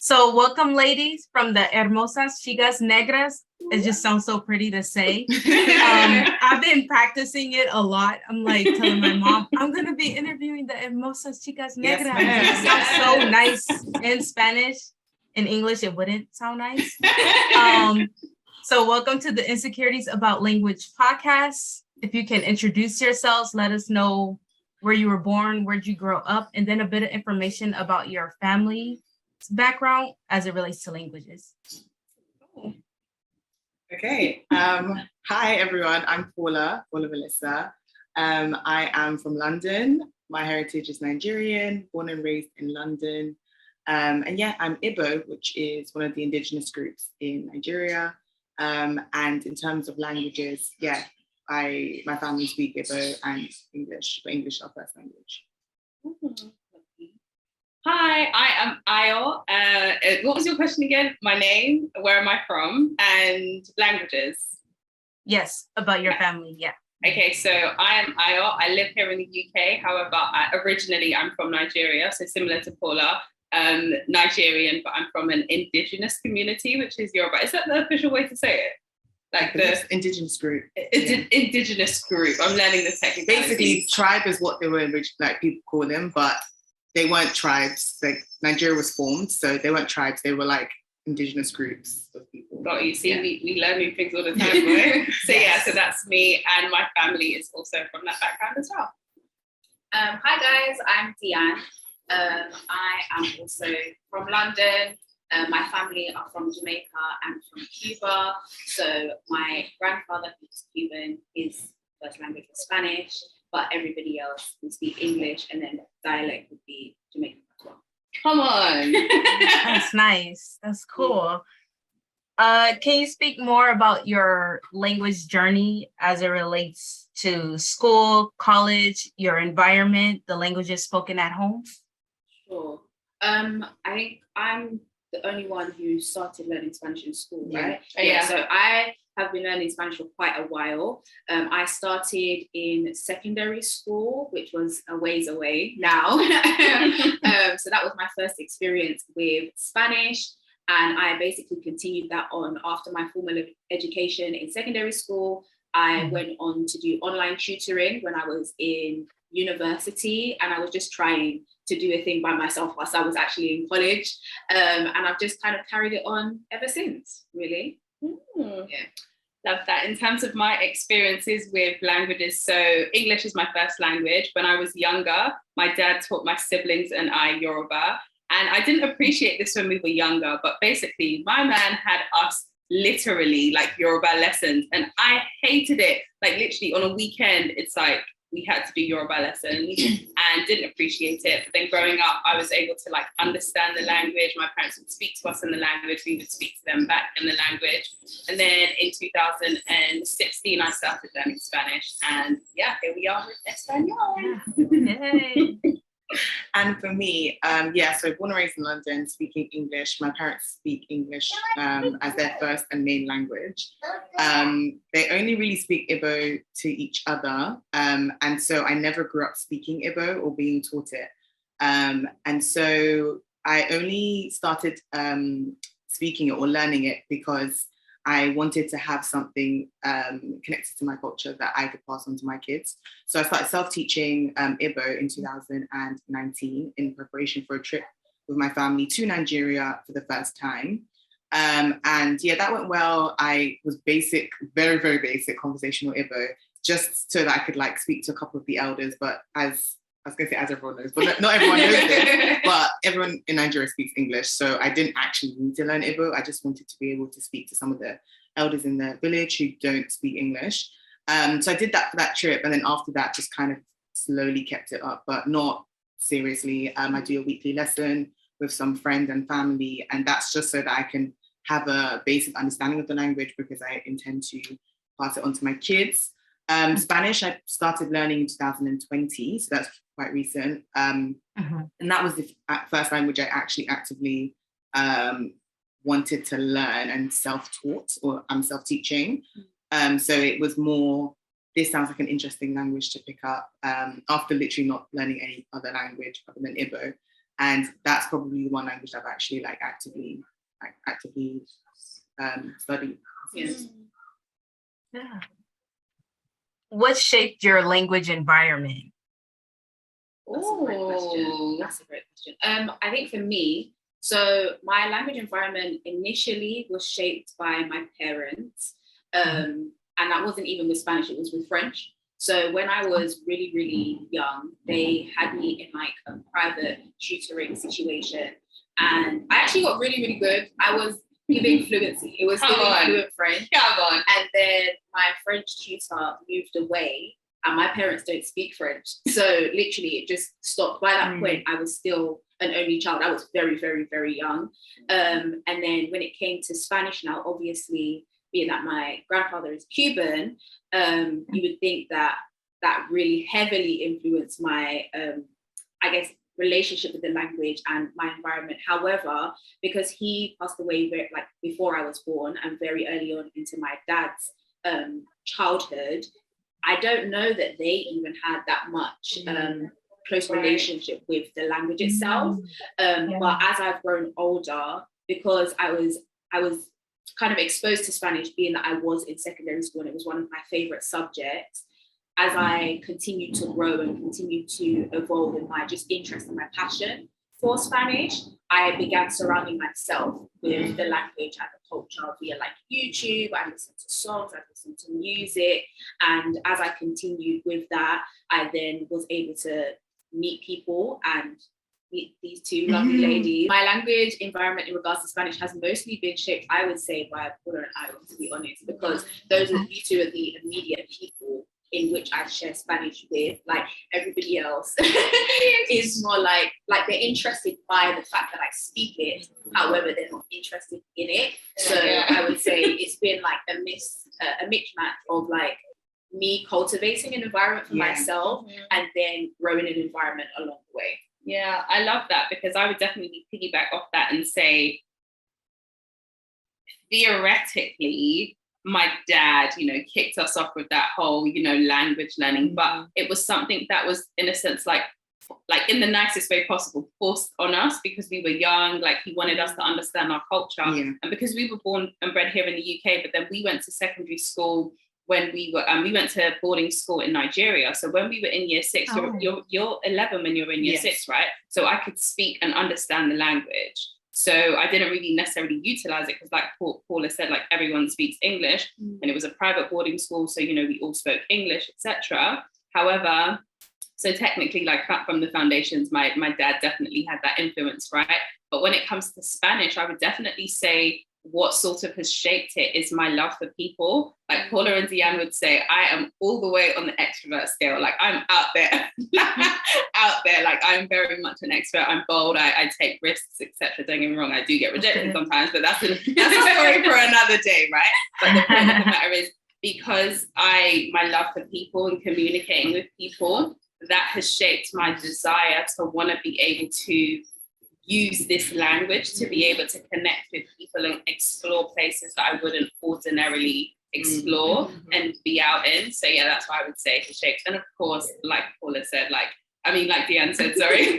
So welcome, ladies, from the Hermosas Chicas Negras. It just sounds so pretty to say. I've been practicing it a lot. I'm like telling my mom, I'm going to be interviewing the Hermosas Chicas Negras. Yes, it sounds so nice in Spanish. In English, it wouldn't sound nice. So welcome to the Insecurities About Language podcast. If you can introduce yourselves, let us know where you were born, where'd you grow up, and then a bit of information about your family background as it relates to languages. Okay. Hi, everyone. I'm Paula Melissa. I am from London. My heritage is Nigerian, born and raised in London. And yeah, I'm Igbo, which is one of the indigenous groups in Nigeria. And in terms of languages, yeah, my family speak Igbo and English, but English is our first language. Mm-hmm. Hi, I am Ayo. What was your question again? My name, where am I from, and languages? Yes, about your family, yeah. Okay, so I am Ayo. I live here in the UK. However, originally I'm from Nigeria, so similar to Paula, Nigerian, but I'm from an indigenous community, which is Yoruba. Is that the official way to say it? Like the indigenous group. Indigenous group. I'm learning the technical. Basically, tribe is what they were like people call them, but they weren't tribes. Like Nigeria was formed, so they weren't tribes. They were like indigenous groups of people. Got you. See, yeah. we learn new things all the time, right? So yeah, so that's me, and my family is also from that background as well. Hi guys, I'm Deanne. I am also from London. My family are from Jamaica and from Cuba. So my grandfather, who's Cuban, his first language was Spanish, but everybody else would speak English, and then dialect would be Jamaican as well. Come on. That's nice. That's cool. Can you speak more about your language journey as it relates to school, college, your environment, the languages spoken at home? Sure. I think I'm the only one who started learning Spanish in school, right? Yeah. So I have been learning Spanish for quite a while. I started in secondary school, which was a ways away now. So that was my first experience with Spanish. And I basically continued that on after my formal education in secondary school. I went on to do online tutoring when I was in university, and I was just trying to do a thing by myself whilst I was actually in college. And I've just kind of carried it on ever since, really. Yeah, love that. In terms of my experiences with languages, so English is my first language. When I was younger, my dad taught my siblings and I Yoruba. And I didn't appreciate this when we were younger, but basically my man had us literally like Yoruba lessons, and I hated it. Like literally on a weekend, it's like we had to do Yoruba lessons and didn't appreciate it. But then growing up, I was able to like understand the language. My parents would speak to us in the language. We would speak to them back in the language. And then in 2016, I started learning Spanish. And yeah, here we are with español. Yay. And for me, so born and raised in London, speaking English. My parents speak English as their first and main language. They only really speak Igbo to each other. And so I never grew up speaking Igbo or being taught it. And so I only started speaking it or learning it because I wanted to have something connected to my culture that I could pass on to my kids. So I started self-teaching Igbo in 2019 in preparation for a trip with my family to Nigeria for the first time. And yeah, that went well. I was very, very basic conversational Igbo, just so that I could like speak to a couple of the elders. But as everyone knows, but not everyone knows this, but everyone in Nigeria speaks English. So I didn't actually need to learn Igbo. I just wanted to be able to speak to some of the elders in the village who don't speak English. So I did that for that trip. And then after that, just kind of slowly kept it up, but not seriously. I do a weekly lesson with some friends and family. And that's just so that I can have a basic understanding of the language, because I intend to pass it on to my kids. Spanish, I started learning in 2020, so that's quite recent. And that was the first language I actually actively wanted to learn and self-taught, or I'm self-teaching. So it was more, this sounds like an interesting language to pick up after literally not learning any other language other than Igbo. And that's probably the one language I've actually like actively studied. Yes. Yeah. What shaped your language environment? That's a great question. That's a great question. I think for me, so my language environment initially was shaped by my parents. And that wasn't even with Spanish, it was with French. So when I was really, really young, they had me in like a private tutoring situation. And I actually got really, really good. I was giving fluency. It was giving fluent French. Come on. And then my French tutor moved away and my parents don't speak French. So literally it just stopped. By that point, I was still an only child. I was very, very, very young. And then when it came to Spanish now, obviously, being that my grandfather is Cuban, you would think that that really heavily influenced my, I guess, relationship with the language and my environment. However, because he passed away like before I was born and very early on into my dad's childhood, I don't know that they even had that much close relationship with the language itself. But as I've grown older, because I was kind of exposed to Spanish, being that I was in secondary school and it was one of my favorite subjects, as I continued to grow and continued to evolve in my just interest and my passion for Spanish, I began surrounding myself with the language and the culture via like YouTube. I listened to songs, I listened to music. And as I continued with that, I then was able to meet people and meet these two lovely ladies. My language environment in regards to Spanish has mostly been shaped, I would say, by Paula and I, to be honest, because you two are the immediate people in which I share Spanish with. Like everybody else is more like they're interested by the fact that I speak it, however they're not interested in it. So I would say it's been like a mismatch of like me cultivating an environment for myself and then growing an environment along the way. Yeah, I love that, because I would definitely piggyback off that and say, theoretically, my dad, kicked us off with that whole, language learning, but it was something that was, in a sense, like in the nicest way possible, forced on us because we were young. Like he wanted us to understand our culture, and because we were born and bred here in the UK, but then we went to secondary school when we went to boarding school in Nigeria. So when we were in year 6, you're 11 when you're in year 6, right? So I could speak and understand the language. So I didn't really necessarily utilize it because, like Paula said, like everyone speaks English, and it was a private boarding school. So, we all spoke English, etc. However, so technically, like from the foundations, my dad definitely had that influence, right? But when it comes to Spanish, I would definitely say what sort of has shaped it is my love for people. Like Paula and Deanne would say, I am all the way on the extrovert scale. Like I'm out there, Like I'm very much an extrovert. I'm bold. I take risks, etc. Don't get me wrong. I do get rejected sometimes, but that's a story for another day, right? But the point of the matter is, because my love for people and communicating with people, that has shaped my desire to want to be able to use this language to be able to connect with people and explore places that I wouldn't ordinarily explore and be out in. So yeah, that's what I would say it shapes. And of course, like Paula said, like Deanne said, sorry,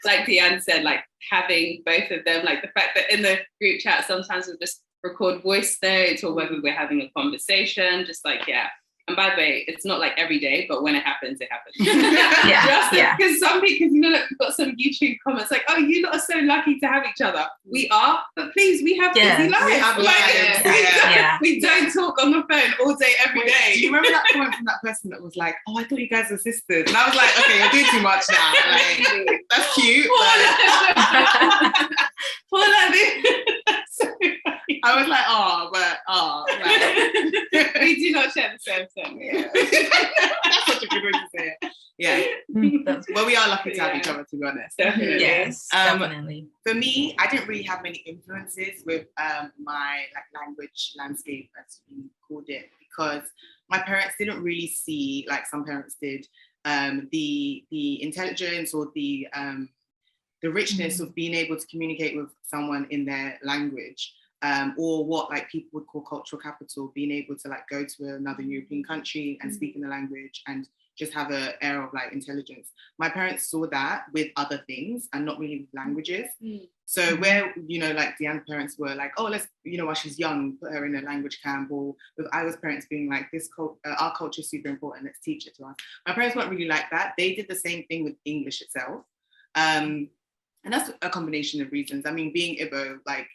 like Deanne said, like having both of them, like the fact that in the group chat, sometimes we'll just record voice notes, or whether we're having a conversation, just like, yeah. And by the way, it's not like every day, but when it happens, it happens. Because some people, like, we've got some YouTube comments like, oh, you lot are so lucky to have each other. We are, but please, we have busy lives. We don't talk on the phone all day, every day. Do you remember that comment from that person that was like, oh, I thought you guys were sisters? And I was like, okay, you're doing too much now. Like, that's cute. I was like, like, we do not share the same thing. Yeah. That's such a good way to say it. Yeah. Well, we are lucky to have each other, to be honest. Definitely. Yes, definitely. For me, I didn't really have many influences with my language landscape, as we called it, because my parents didn't really see, like some parents did, the intelligence or the richness of being able to communicate with someone in their language. Or what like people would call cultural capital, being able to like go to another European country and speak in the language and just have an air of like intelligence. My parents saw that with other things and not really with languages. So where, you know, like Deanne's parents were like, oh, let's, you know, while she's young, put her in a language camp, or with Iwa's parents being like, our culture is super important, let's teach it to us. My parents weren't really like that. They did the same thing with English itself. And that's a combination of reasons. I mean, being Igbo, like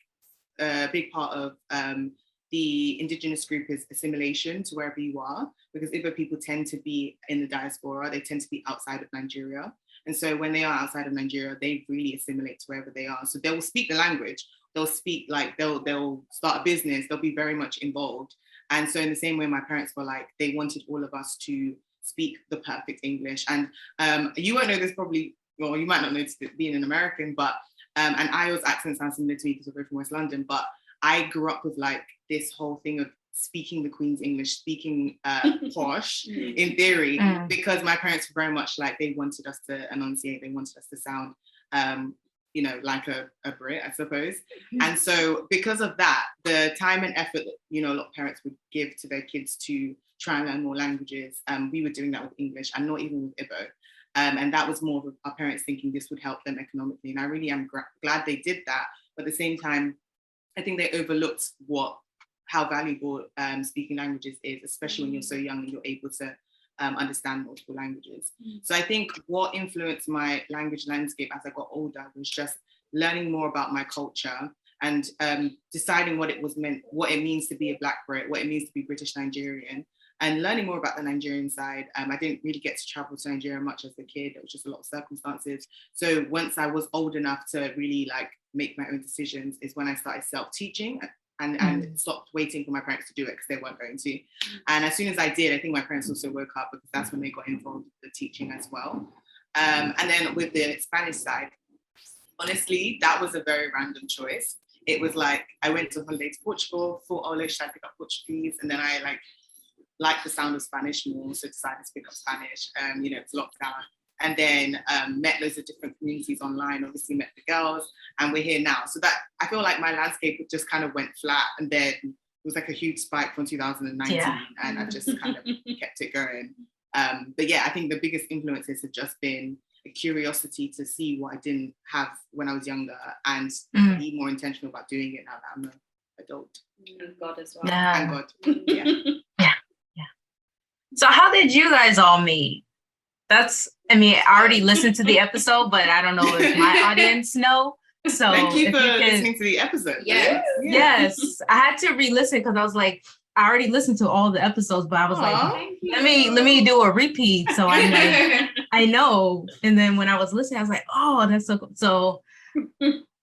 a big part of the indigenous group is assimilation to wherever you are, because Igbo people tend to be in the diaspora, they tend to be outside of Nigeria. And so when they are outside of Nigeria, they really assimilate to wherever they are. So they will speak the language, they'll speak like, they'll start a business, they'll be very much involved. And so in the same way, my parents were like, they wanted all of us to speak the perfect English. And you won't know this probably, well, you might not notice it being an American, but, and Iowa's accent sounds similar to me because we're from West London, but I grew up with like this whole thing of speaking the Queen's English, speaking posh in theory, because my parents were very much like, they wanted us to enunciate, they wanted us to sound, you know, like a Brit, I suppose. And so because of that, the time and effort that, you know, a lot of parents would give to their kids to try and learn more languages, we were doing that with English and not even with Igbo. And that was more of our parents thinking this would help them economically. And I really am glad they did that. But at the same time, I think they overlooked how valuable speaking languages is, especially when you're so young and you're able to understand multiple languages. So I think what influenced my language landscape as I got older was just learning more about my culture and deciding what it means to be a Black Brit, what it means to be British Nigerian, and learning more about the Nigerian side. I didn't really get to travel to Nigeria much as a kid. It was just a lot of circumstances. So once I was old enough to really like make my own decisions is when I started self-teaching and stopped waiting for my parents to do it because they weren't going to. And as soon as I did, I think my parents also woke up because that's when they got involved with the teaching as well. And then with the Spanish side, honestly, that was a very random choice. It was like, I went to holiday to Portugal, thought, oh, should I pick up Portuguese? And then I liked the sound of Spanish more, so decided to pick up Spanish. You know, it's lockdown. And then met loads of different communities online, obviously met the girls, and we're here now. So that, I feel like my landscape just kind of went flat, and then it was like a huge spike from 2019, and I just kind of kept it going. But yeah, I think the biggest influences have just been a curiosity to see what I didn't have when I was younger, and be more intentional about doing it now that I'm an adult. And God as well. Yeah. And God, yeah. So how did you guys all meet? I already listened to the episode, but I don't know if my audience know. So thank you for listening to the episode. Yes. I had to re-listen because I was like, I already listened to all the episodes, but I was like, let me do a repeat. So I'm like, I know. And then when I was listening, I was like, oh, that's so cool. So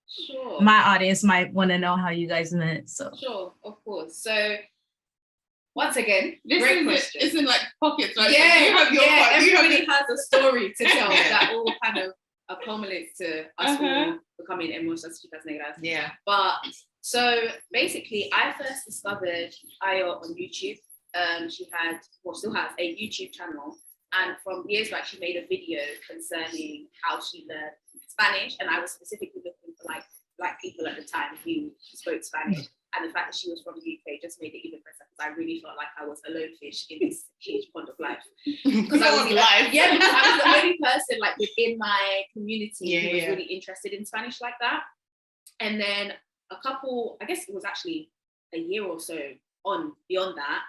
Sure. My audience might want to know how you guys met. So Sure, of course. So once again, this great question. It's in like pockets, right? Everybody has a story to tell that all kind of accumulates to us all becoming Hermosas Chicas Negras. Yeah. But so basically, I first discovered Ayo on YouTube. She still has a YouTube channel. And from years back, she made a video concerning how she learned Spanish. And I was specifically looking for like Black people at the time who spoke Spanish. And the fact that she was from the UK just made it even better because I really felt like I was a lone fish in this huge pond of life. Because I was because I was the only person like within my community who was really interested in Spanish like that. And then I guess it was actually a year or so beyond that,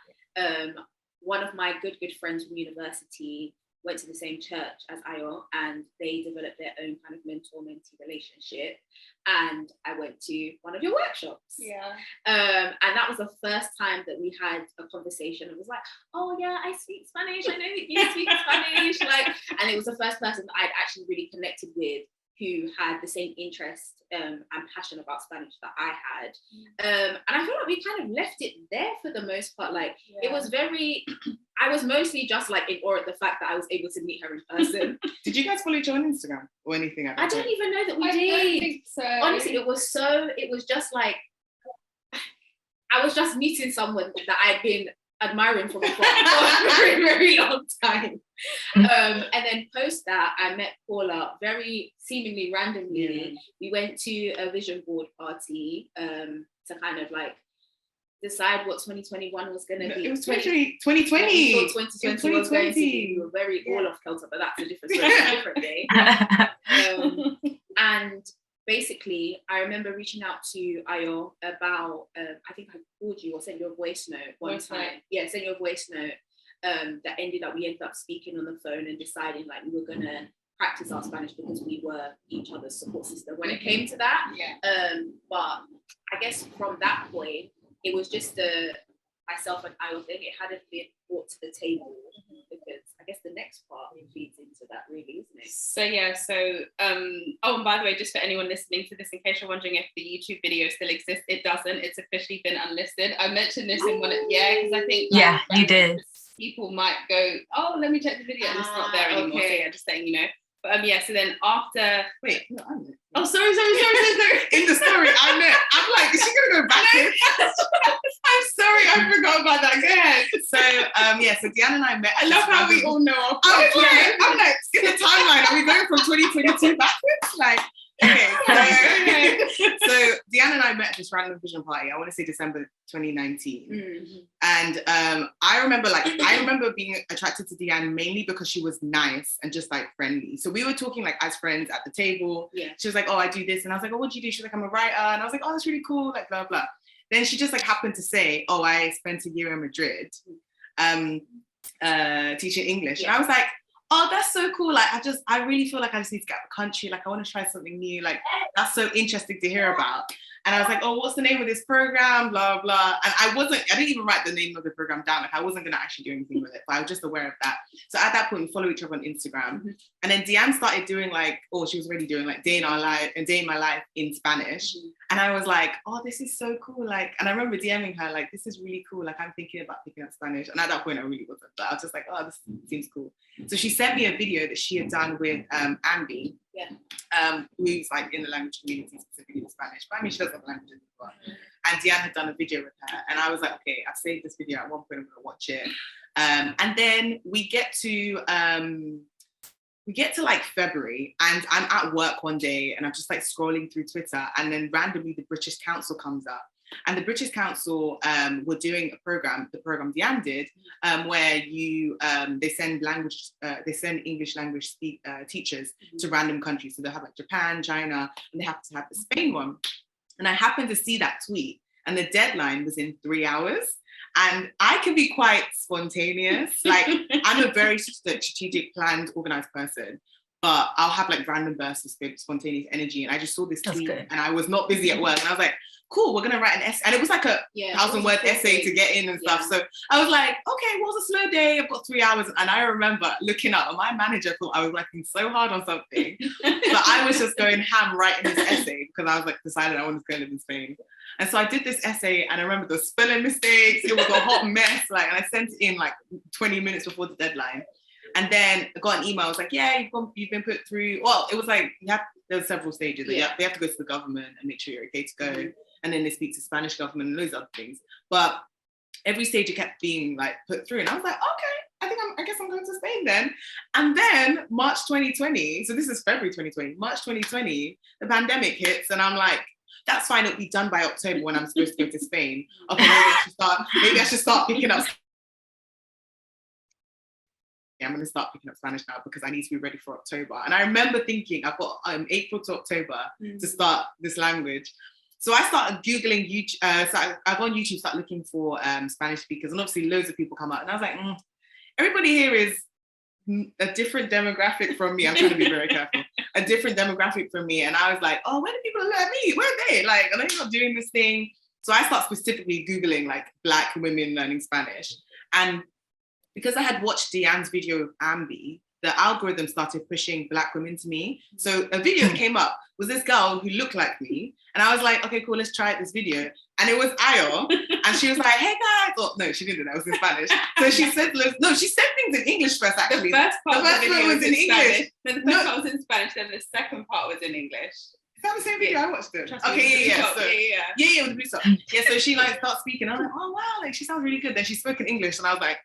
one of my good friends from university went to the same church as Ayo, and they developed their own kind of mentor-mentee relationship. And I went to one of your workshops. Yeah. And that was the first time that we had a conversation. It was like, oh yeah, I speak Spanish. I know that you speak Spanish. And it was the first person that I'd actually really connected with who had the same interest and passion about Spanish that I had. And I feel like we kind of left it there for the most part. It was I was mostly just like in awe at the fact that I was able to meet her in person. Did you guys follow each other on Instagram or anything? I don't even know that we did. I don't think so. Honestly, it was just like, I was just meeting someone that I'd been admiring from afar for a very, very long time. And then post that, I met Paula very seemingly randomly. We went to a vision board party to kind of like decide what 2021 was going to be. It was 2020. We thought 2020 was going to be. We were very all off kilter, but that's a different story, a different day. And basically, I remember reaching out to Ayo about, I think I called you or sent you a voice note one time. Yeah, sent you a voice note that we ended up speaking on the phone and deciding like we were going to practice our Spanish because we were each other's support system when it came to that. But I guess from that point, it was just myself and I thing. It hadn't been brought to the table because I guess the next part feeds into that, really, isn't it? So and by the way, just for anyone listening to this, in case you're wondering if the YouTube video still exists, it doesn't. It's officially been unlisted. I mentioned this in one of because I think you did. People might go, oh, let me check the video, and it's not there anymore. Okay. So yeah, just letting you know. But so then after oh sorry. In the story, I'm like, is she gonna go back in? I'm sorry, I forgot about that. Go ahead. So so Deanna and I met. I love how we all know our I'm like, in the timeline, are we going from 2022 backwards? Like, okay. So Deanna and I met at this random vision party. I want to say December 2019. And I remember being attracted to Deanna mainly because she was nice and just like friendly. So we were talking like as friends at the table. She was like, oh, I do this. And I was like, oh, what do you do? She's like, I'm a writer. And I was like, oh, that's really cool. Like, blah, blah. Then she just like happened to say, oh, I spent a year in Madrid teaching English. And I was like, oh, that's so cool. Like, I really feel like I just need to get out of the country. Like, I want to try something new. Like, that's so interesting to hear about. And I was like, oh, what's the name of this program? Blah, blah. And I didn't even write the name of the program down. Like, I wasn't going to actually do anything with it, but I was just aware of that. So at that point, we follow each other on Instagram. And then Deanne started doing she was already doing like Day in My Life in Spanish. And I was like, oh, this is so cool. Like, and I remember DMing her, like, this is really cool. Like, I'm thinking about picking up Spanish. And at that point, I really wasn't. But I was just like, oh, this seems cool. So she sent me a video that she had done with Ambi, who's like in the language community, specifically in Spanish. But I mean, she does have languages as well. And Deanne had done a video with her. And I was like, okay, I've saved this video. At one point, I'm going to watch it. And then we get to like February, and I'm at work one day and I'm just like scrolling through Twitter, and then randomly the British Council comes up. And the British Council were doing the program Deanne did, where they send English language teachers to random countries. So they'll have like Japan, China, and they have to have the Spain one. And I happened to see that tweet, and the deadline was in 3 hours. And I can be quite spontaneous. Like, I'm a very strategic, planned, organized person. But I'll have like random bursts of spontaneous energy. And I just saw this tweet and I was not busy at work. And I was like, cool, we're going to write an essay. And it was like a 1,000-word essay to get in and stuff. So I was like, okay, well, it's a slow day. I've got 3 hours. And I remember looking up, and my manager thought I was working so hard on something. But I was just going ham writing this essay because I was like, decided I wanted to go live in Spain. And so I did this essay, and I remember the spelling mistakes. It was a hot mess. Like, and I sent it in like 20 minutes before the deadline. And then I got an email. I was like, yeah, you've been put through. Well, it was like, there were several stages. They have to go to the government and make sure you're okay to go. And then they speak to Spanish government and loads of other things. But every stage it kept being like put through. And I was like, okay, I guess I'm going to Spain then. And then March 2020, so this is February 2020, March 2020, the pandemic hits, and I'm like, that's fine, it'll be done by October when I'm supposed to go to Spain. Okay, maybe I should start picking up. I'm going to start picking up Spanish now because I need to be ready for October. And I remember thinking, I've got April to October to start this language. So I started Googling YouTube. So I go on YouTube, start looking for Spanish speakers, and obviously loads of people come out. And I was like, everybody here is a different demographic from me. I'm trying to be very careful. A different demographic from me. And I was like, oh, where do people look at me? Where are they? Like, are they not doing this thing? So I start specifically Googling like Black women learning Spanish. And because I had watched Deanne's video of Ambi, the algorithm started pushing Black women to me. So a video that came up was this girl who looked like me. And I was like, okay, cool, let's try this video. And it was Ayo. And she was like, hey guys. Oh, no, she didn't do that. It was in Spanish. So she said, she said things in English first, actually. The first part was in English. No, the first part was in Spanish, then the second part was in English. Is that the same video? I watched it. Okay, Yeah, with the blue sock. Yeah, so she like starts speaking. I was like, oh wow, like she sounds really good. Then she spoke in English, and I was like,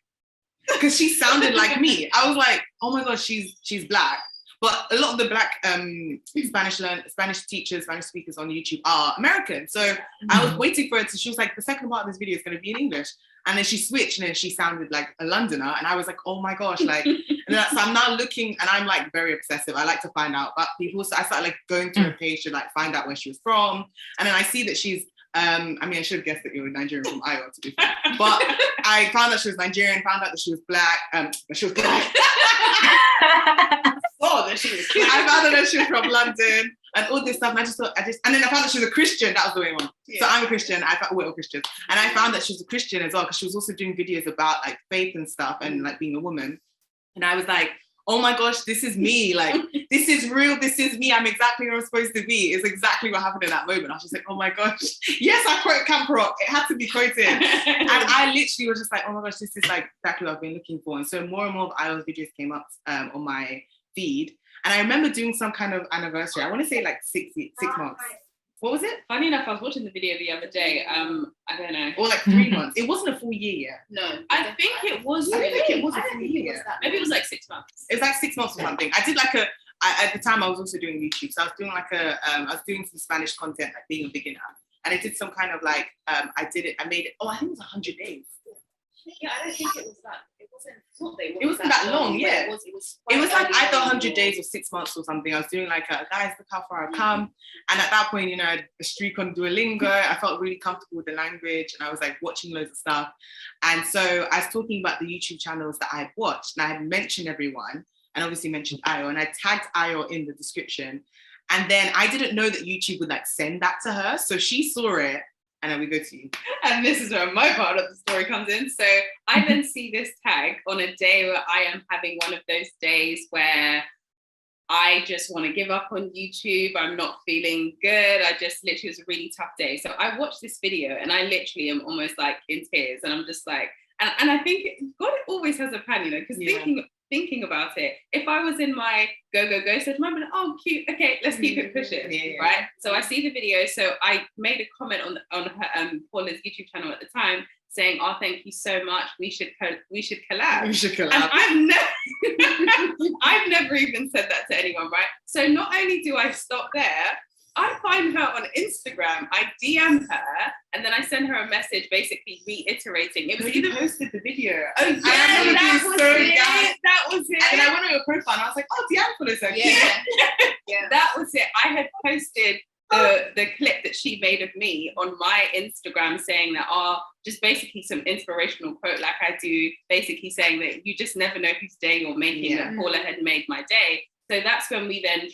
because she sounded like me. I was like, oh my god, she's Black. But a lot of the Black Spanish teachers, Spanish speakers on YouTube are American. So I was waiting for her she was like, the second part of this video is going to be in English. And then she switched and then she sounded like a Londoner. And I was like, oh my gosh, like, and so I'm now looking, and I'm like very obsessive. I like to find out about people. So I started like going to her page to like find out where she was from. And then I see that she's, I mean, I should have guessed that you were Nigerian from Iowa, to be fair. But I found out she was Nigerian, found out that she was Black, that she was Black. That she was Black. I found out that she was from London and all this stuff. And I just thought, and then I found out she was a Christian. That was the way one. Yeah. So I'm a Christian. We're all Christians. And I found that she was a Christian as well, because she was also doing videos about like faith and stuff and like being a woman. And I was like, oh my gosh, this is me. Like, this is real. This is me. I'm exactly where I'm supposed to be. It's exactly what happened in that moment. I was just like, oh my gosh. Yes, I quote Camp Rock. It had to be quoted. And I literally was just like, oh my gosh, this is like exactly what I've been looking for. And so more and more of Io's videos came up on my feed. And I remember doing some kind of anniversary. I want to say like 6 months. What was it? Funny enough, I was watching the video the other day. I don't know. Or like 3 months. It wasn't a full year yet. No. I think it was. I think it was a full year. Maybe it was like 6 months. It was like 6 months or something. I did like at the time I was also doing YouTube. So I was doing like I was doing some Spanish content, like being a beginner. And I did some kind of like, I made it, I think it was 100 days. Yeah, I don't think it was that. It wasn't that long, yeah. It was like either 100 days or 6 months or something. I was doing like, guys, look how far I've come. And at that point, you know, I had a streak on Duolingo. I felt really comfortable with the language and I was like watching loads of stuff. And so I was talking about the YouTube channels that I had watched and I had mentioned everyone and obviously mentioned Ayo, and I tagged Ayo in the description. And then I didn't know that YouTube would like send that to her. So she saw it. And then we go to you. And this is where my part of the story comes in. So I then see this tag on a day where I am having one of those days where I just want to give up on YouTube. I'm not feeling good. Literally, it was a really tough day. So I watched this video and I literally am almost like in tears. And I'm just like, and I think God always has a plan, you know, because thinking about it, if I was in my go stage, I'm like, oh, cute, okay, let's keep it pushing, right? So I see the video. So I made a comment on her, Paula's YouTube channel at the time saying, oh, thank you so much. We should collab. We should collab. And I've never even said that to anyone, right? So not only do I stop there, I find her on Instagram, I DM her, and then I send her a message basically reiterating. It was either posted the video. Oh, yeah, that was it. And I went on your profile and I was like, oh, Deanne follows her. Yeah. That was it. I had posted the clip that she made of me on my Instagram saying that, just basically some inspirational quote like I do, basically saying that you just never know whose day you're making, that Paula had made my day. So that's when we then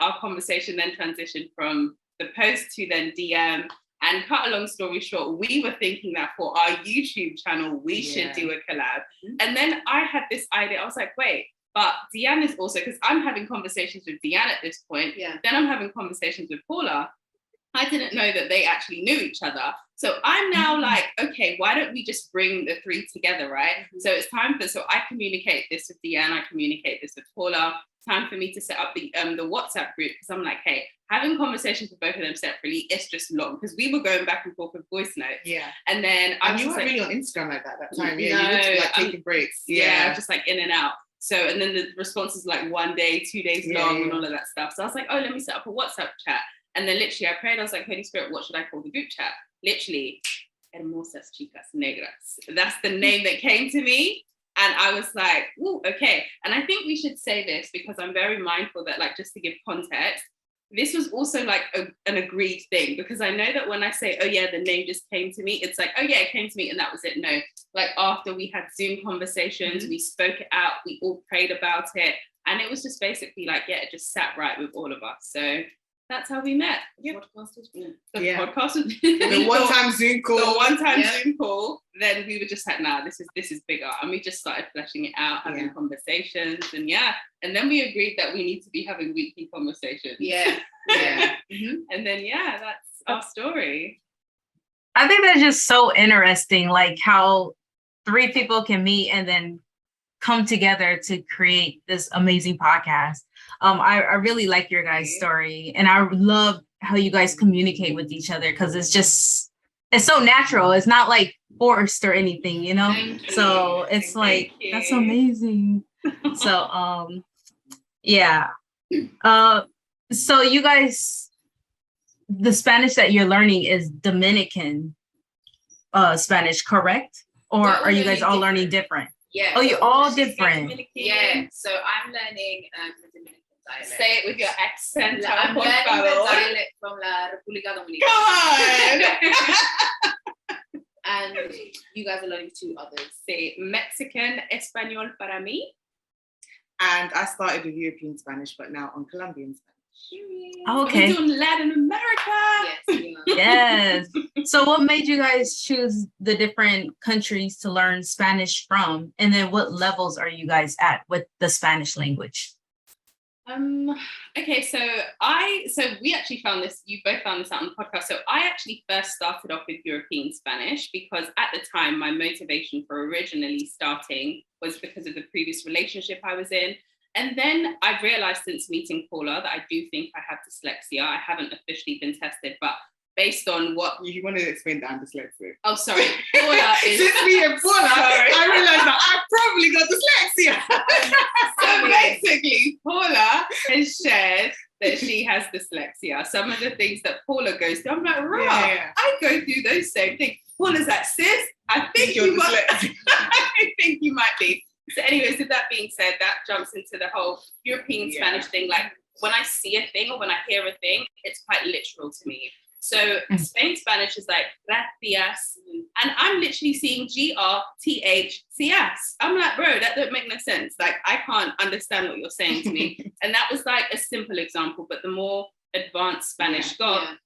our conversation then transitioned from the post to then DM. And cut a long story short, we were thinking that for our YouTube channel, we should do a collab. And then I had this idea. I was like, wait, but Deanne is also, because I'm having conversations with Deanne at this point. Yeah. Then I'm having conversations with Paula. I didn't know that they actually knew each other. So I'm now like, okay, why don't we just bring the three together, right? So it's time so I communicate this with Deanne, I communicate this with Paula. Time for me to set up the WhatsApp group, because I'm like, hey, having conversations with both of them separately, it's just long, because we were going back and forth with voice notes. Yeah. And then you weren't really on Instagram like that time. Yeah, no, you were like taking breaks. Yeah, just like in and out. So, and then the responses like 1 day, 2 days long and all of that stuff. So I was like, oh, let me set up a WhatsApp chat. And then literally I prayed, I was like, Holy Spirit, what should I call the group chat? Literally, Hermosas Chicas Negras. That's the name that came to me. And I was like, oh, okay. And I think we should say this because I'm very mindful that, like, just to give context, this was also like an agreed thing, because I know that when I say, oh yeah, the name just came to me, it's like, oh yeah, it came to me and that was it. No, like after we had Zoom conversations, we spoke it out, we all prayed about it. And it was just basically like, yeah, it just sat right with all of us. So that's how we met. The podcast was the one-time Zoom call. The one-time Zoom call. Then we were just like, nah, this is bigger. And we just started fleshing it out, having conversations, and and then we agreed that we need to be having weekly conversations. And then that's our story. I think that's just so interesting, like how 3 people can meet and then come together to create this amazing podcast. I really like your guys' story, and I love how you guys communicate with each other, because it's so natural. It's not like forced or anything, you know? So it's like, that's amazing. So Yeah. So you guys, the Spanish that you're learning is Dominican Spanish, correct? Or are you guys all learning different? Yeah. Oh, you're all different. Yeah. So I'm learning the Dominican dialect. Say it with your accent. I'm learning the dialect from La República Dominicana. Come on! And you guys are learning 2 others. Say Mexican Español para mí. And I started with European Spanish, but now on Colombian Spanish. Okay. We're doing Latin America. Yes. Yes. So what made you guys choose the different countries to learn Spanish from? And then what levels are you guys at with the Spanish language? Okay, so we actually found this, you both found this out on the podcast. So I actually first started off with European Spanish because at the time my motivation for originally starting was because of the previous relationship I was in. And then I've realized since meeting Paula that I do think I have dyslexia. I haven't officially been tested, but based on what... You want to explain that I'm dyslexic. Oh, sorry. Paula is... Since me and Paula, I realized that I probably got dyslexia. So basically, Paula has shared that she has dyslexia. Some of the things that Paula goes through, I'm like, right, I go through those same things. Paula's like, sis, I think you might... I think you might be. So anyways, with that being said, that jumps into the whole European Spanish thing. Like when I see a thing or when I hear a thing, it's quite literal to me. So Spain Spanish is like gracias, and I'm literally seeing GRTHCS. I'm like, bro, that don't make no sense. Like I can't understand what you're saying to me. And that was like a simple example, but the more advanced Spanish got,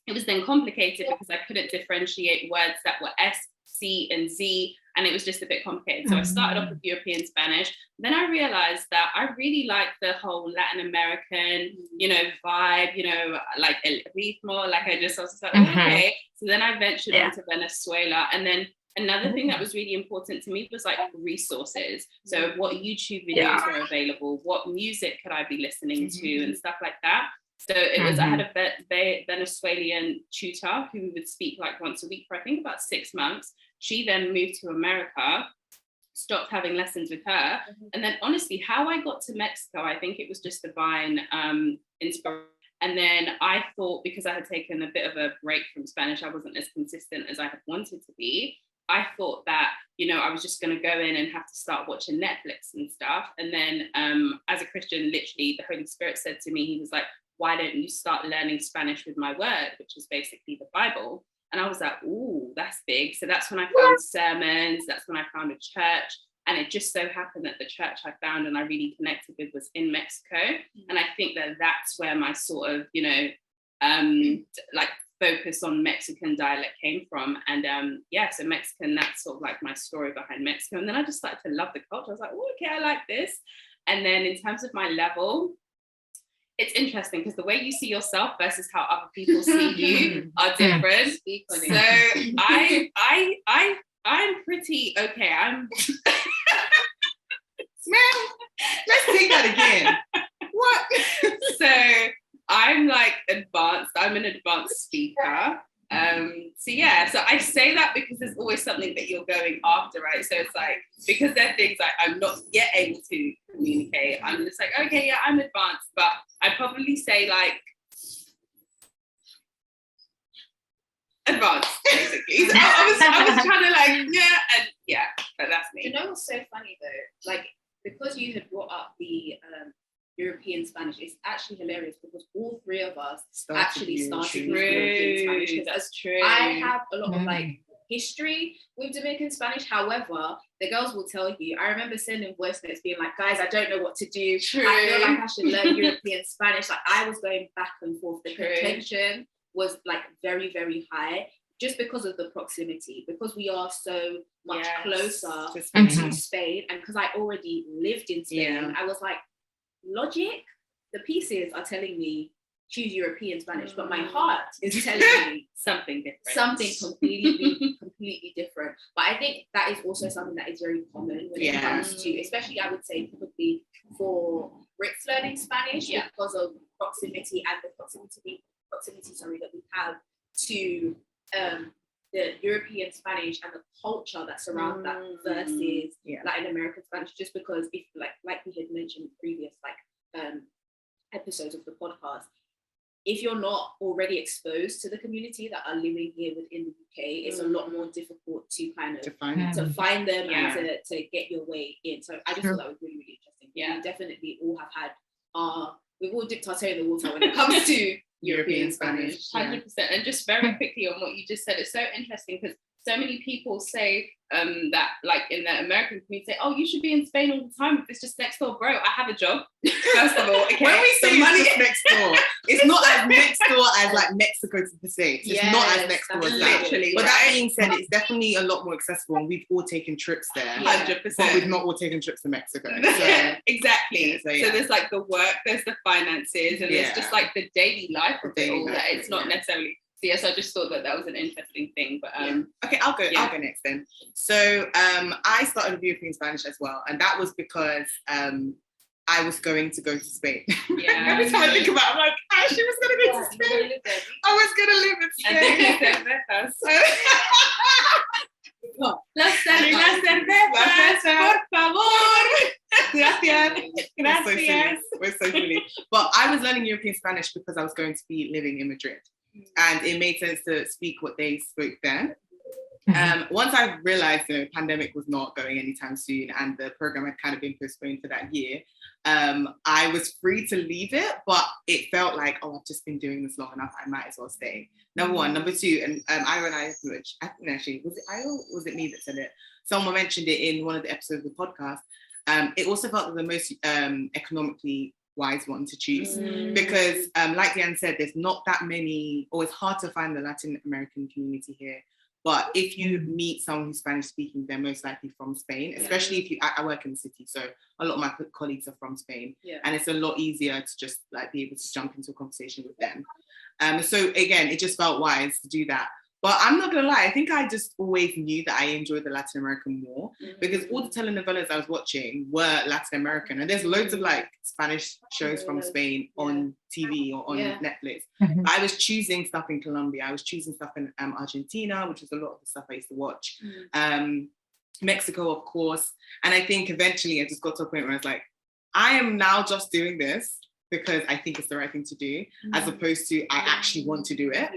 it was then complicated because I couldn't differentiate words that were S, C, and Z. And it was just a bit complicated. So I started off with European Spanish. Then I realized that I really like the whole Latin American, vibe, like el ritmo, like I just was like, okay. So then I ventured onto Venezuela. And then another thing that was really important to me was like resources. So what YouTube videos were available, what music could I be listening to and stuff like that. So it was, I had a Venezuelan tutor who would speak like once a week for I think about 6 months. She then moved to America, stopped having lessons with her. And then honestly, how I got to Mexico, I think it was just divine inspiration. And then I thought, because I had taken a bit of a break from Spanish, I wasn't as consistent as I had wanted to be. I thought that, I was just going to go in and have to start watching Netflix and stuff. And then as a Christian, literally the Holy Spirit said to me, he was like, why don't you start learning Spanish with my word, which is basically the Bible? And I was like, ooh, that's big. So that's when I found sermons. That's when I found a church. And it just so happened that the church I found and I really connected with was in Mexico. And I think that that's where my sort of, like focus on Mexican dialect came from. And so Mexican, that's sort of like my story behind Mexico. And then I just started to love the culture. I was like, oh, okay, I like this. And then in terms of my level, it's interesting because the way you see yourself versus how other people see you are different. So I'm pretty okay. I'm man, let's take that again. What? So I'm like advanced. I'm an advanced speaker. So I say that because there's always something that you're going after, right? So it's like, because there are things like I'm not yet able to communicate, I'm just like, okay, yeah, I'm advanced, but I'd probably say like advanced, basically. So I was trying to like, but that's me. You know what's so funny though? Like, because you had brought up the European Spanish, it's actually hilarious because all 3 of us actually started with European Spanish. That's true. I have a lot of like history with Dominican Spanish. However, the girls will tell you, I remember sending voice notes being like, guys, I don't know what to do. True. I feel like I should learn European Spanish. Like I was going back and forth. The contention was like very, very high just because of the proximity, because we are so much closer to Spain. And because I already lived in Spain, I was like, logic, the pieces are telling me choose European Spanish, but my heart is telling me something different, something completely different. But I think that is also something that is very common when it comes to, especially I would say probably for Brits learning Spanish because of proximity and the proximity that we have to the European Spanish and the culture that surrounds that versus Latin American Spanish, just because if like we had mentioned previous, like episodes of the podcast, if you're not already exposed to the community that are living here within the UK, it's a lot more difficult to kind of to find them and to get your way in. So I just thought that was really, really interesting. Yeah, we definitely all have had we've all dipped our toe in the water when it comes to European Spanish. 100%. And just very quickly on what you just said, it's so interesting because so many people say that, like in the American community, say, oh, you should be in Spain all the time if it's just next door. Bro, I have a job. First of all, okay. When we say it's just next door, it's not as next door as like Mexico to the States. It's not as next door as that. Literally, but that being said, it's definitely a lot more accessible, and we've all taken trips there. 100%. But we've not all taken trips to Mexico. So, exactly. So there's like the work, there's the finances, and there's just like the daily life of it all. That it's not necessarily. So yes, I just thought that was an interesting thing. But okay, I'll go next then. So I started with European Spanish as well, and that was because I was going to go to Spain. Yeah. Every time I think about it, I'm like, I actually was going to go to Spain. I was going to live in Spain. Las cervezas, por favor. Gracias. We're so silly. But I was learning European Spanish because I was going to be living in Madrid. And it made sense to speak what they spoke there. Once I realized the pandemic was not going anytime soon and the program had kind of been postponed for that year, I was free to leave it, but it felt like, oh, I've just been doing this long enough, I might as well stay. Number one. Number two, and I think actually, was it I or was it me that said it? Someone mentioned it in one of the episodes of the podcast. It also felt like the most economically wise one to choose because like Diane said, there's not that many, or it's hard to find the Latin American community here, but if you meet someone who's Spanish speaking, they're most likely from Spain, especially if I work in the city, so a lot of my colleagues are from Spain, and it's a lot easier to just like be able to jump into a conversation with them. So again, it just felt wise to do that. But I'm not gonna lie, I think I just always knew that I enjoyed the Latin American more because all the telenovelas I was watching were Latin American, and there's loads of like Spanish shows from Spain on TV or on Netflix. I was choosing stuff in Colombia, I was choosing stuff in Argentina, which is a lot of the stuff I used to watch. Mexico, of course. And I think eventually I just got to a point where I was like, I am now just doing this because I think it's the right thing to do, as opposed to I actually want to do it.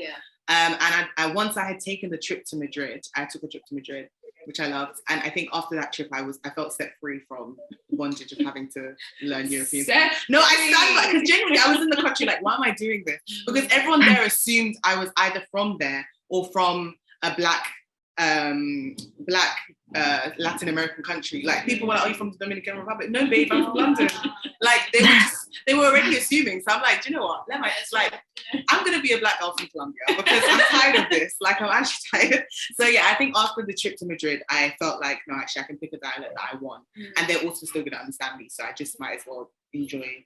And I once I had taken the trip to Madrid, I took a trip to Madrid, which I loved. And I think after that trip, I felt set free from the bondage of having to learn European Spanish. No, I stand by, because genuinely I was in the country like, why am I doing this? Because everyone there assumed I was either from there or from a black Latin American country. Like people were like, are you from the Dominican Republic? No, babe, I'm from London. Like they were already assuming. So I'm like, do you know what? I'm gonna be a black girl from Colombia because I'm tired of this. Like I'm actually tired. So yeah, I think after the trip to Madrid, I felt like, no, actually I can pick a dialect that I want. And they're also still gonna understand me. So I just might as well enjoy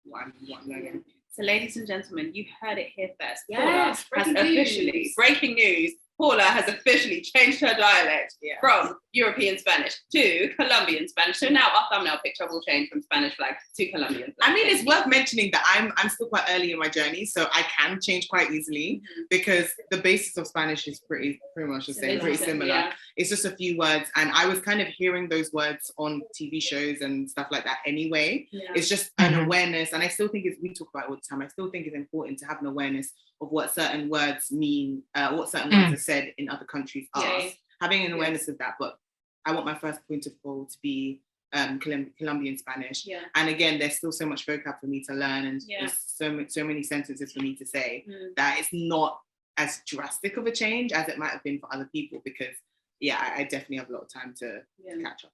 what I'm learning. So ladies and gentlemen, you heard it here first. Yes, breaking news. Paula has officially changed her dialect from European Spanish to Colombian Spanish. So now our thumbnail picture will change from Spanish flag to Colombian flag. I mean, it's worth mentioning that I'm still quite early in my journey, so I can change quite easily because the basis of Spanish is pretty much the same, pretty similar. Yeah. It's just a few words, and I was kind of hearing those words on TV shows and stuff like that anyway. Yeah. It's just an awareness, and I still think we talk about it all the time. I still think it's important to have an awareness of what certain words mean, what certain words are said in other countries are. Having an awareness of that, but I want my first point of call to be Colombian Spanish. Yeah. And again, there's still so much vocab for me to learn, and there's so many sentences for me to say that it's not as drastic of a change as it might have been for other people, because I definitely have a lot of time to catch up.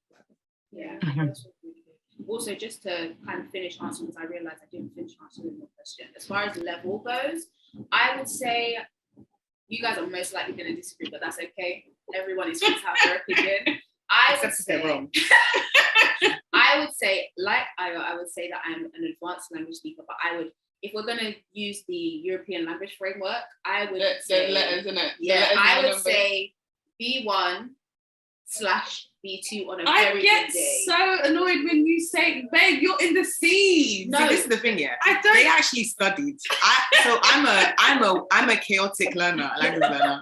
Yeah. Also, just to kind of finish answering, because I realized I didn't finish answering your question. As far as level goes, I would say you guys are most likely going to disagree, but that's okay. Everyone is free to have their opinion. I would say, like I would say that I'm an advanced language speaker, but I would, if we're going to use the European language framework, I would say, letters, isn't it? Yeah, I would say B1/B2 on a very good day. I get so annoyed when you say, babe, you're in the sea. No, see, this is the thing, They actually studied. I'm a chaotic learner, a language learner.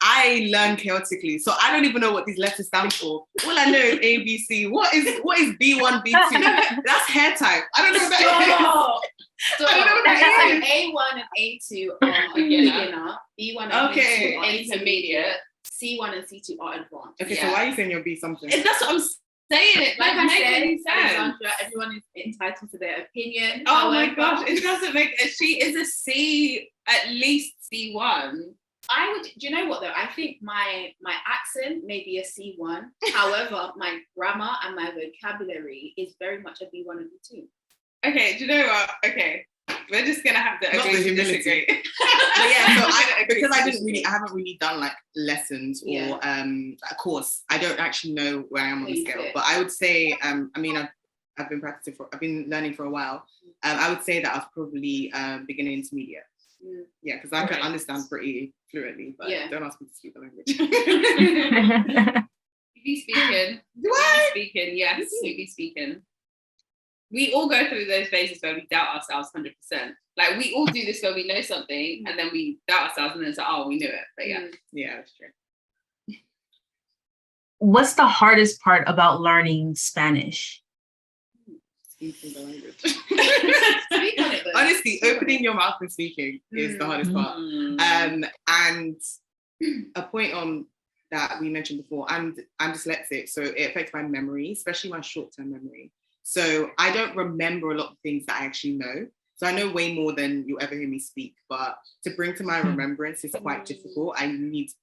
I I learn chaotically, so I don't even know what these letters stand for. All I know is A, B, C. What is B1, B2? That's hair type. I don't know what that is. So I don't know what that is. A1 and A2 are beginner. B1 and B2 are intermediate. C1 and C2 are advanced. Okay, so why are you saying you're B something? That's what I'm saying. It like I said, Alexandria, everyone is entitled to their opinion. Oh my gosh, it doesn't make. She is a C, at least C1. Do you know what though? I think my accent may be a C1. However, my grammar and my vocabulary is very much a B1 and B2. Okay, do you know what? Okay, we're just gonna have to agree to disagree. But yeah, so I haven't really done like lessons or a course. I don't actually know where I am on the scale. But I would say, I mean, I've been learning for a while. I would say that I was probably beginner intermediate. Yeah, because I can understand pretty fluently, but don't ask me to speak the language. You be speaking. Do I? Speaking, yes, you be speaking. We all go through those phases where we doubt ourselves 100%. Like we all do this where we know something and then we doubt ourselves and then it's like, oh, we knew it. But yeah, that's true. What's the hardest part about learning Spanish? Speaking the language. Honestly, opening your mouth and speaking is the hardest part. And a point on that we mentioned before, I'm dyslexic, so it affects my memory, especially my short-term memory. So I don't remember a lot of things that I actually know. So I know way more than you'll ever hear me speak, but to bring to my remembrance is quite difficult. I need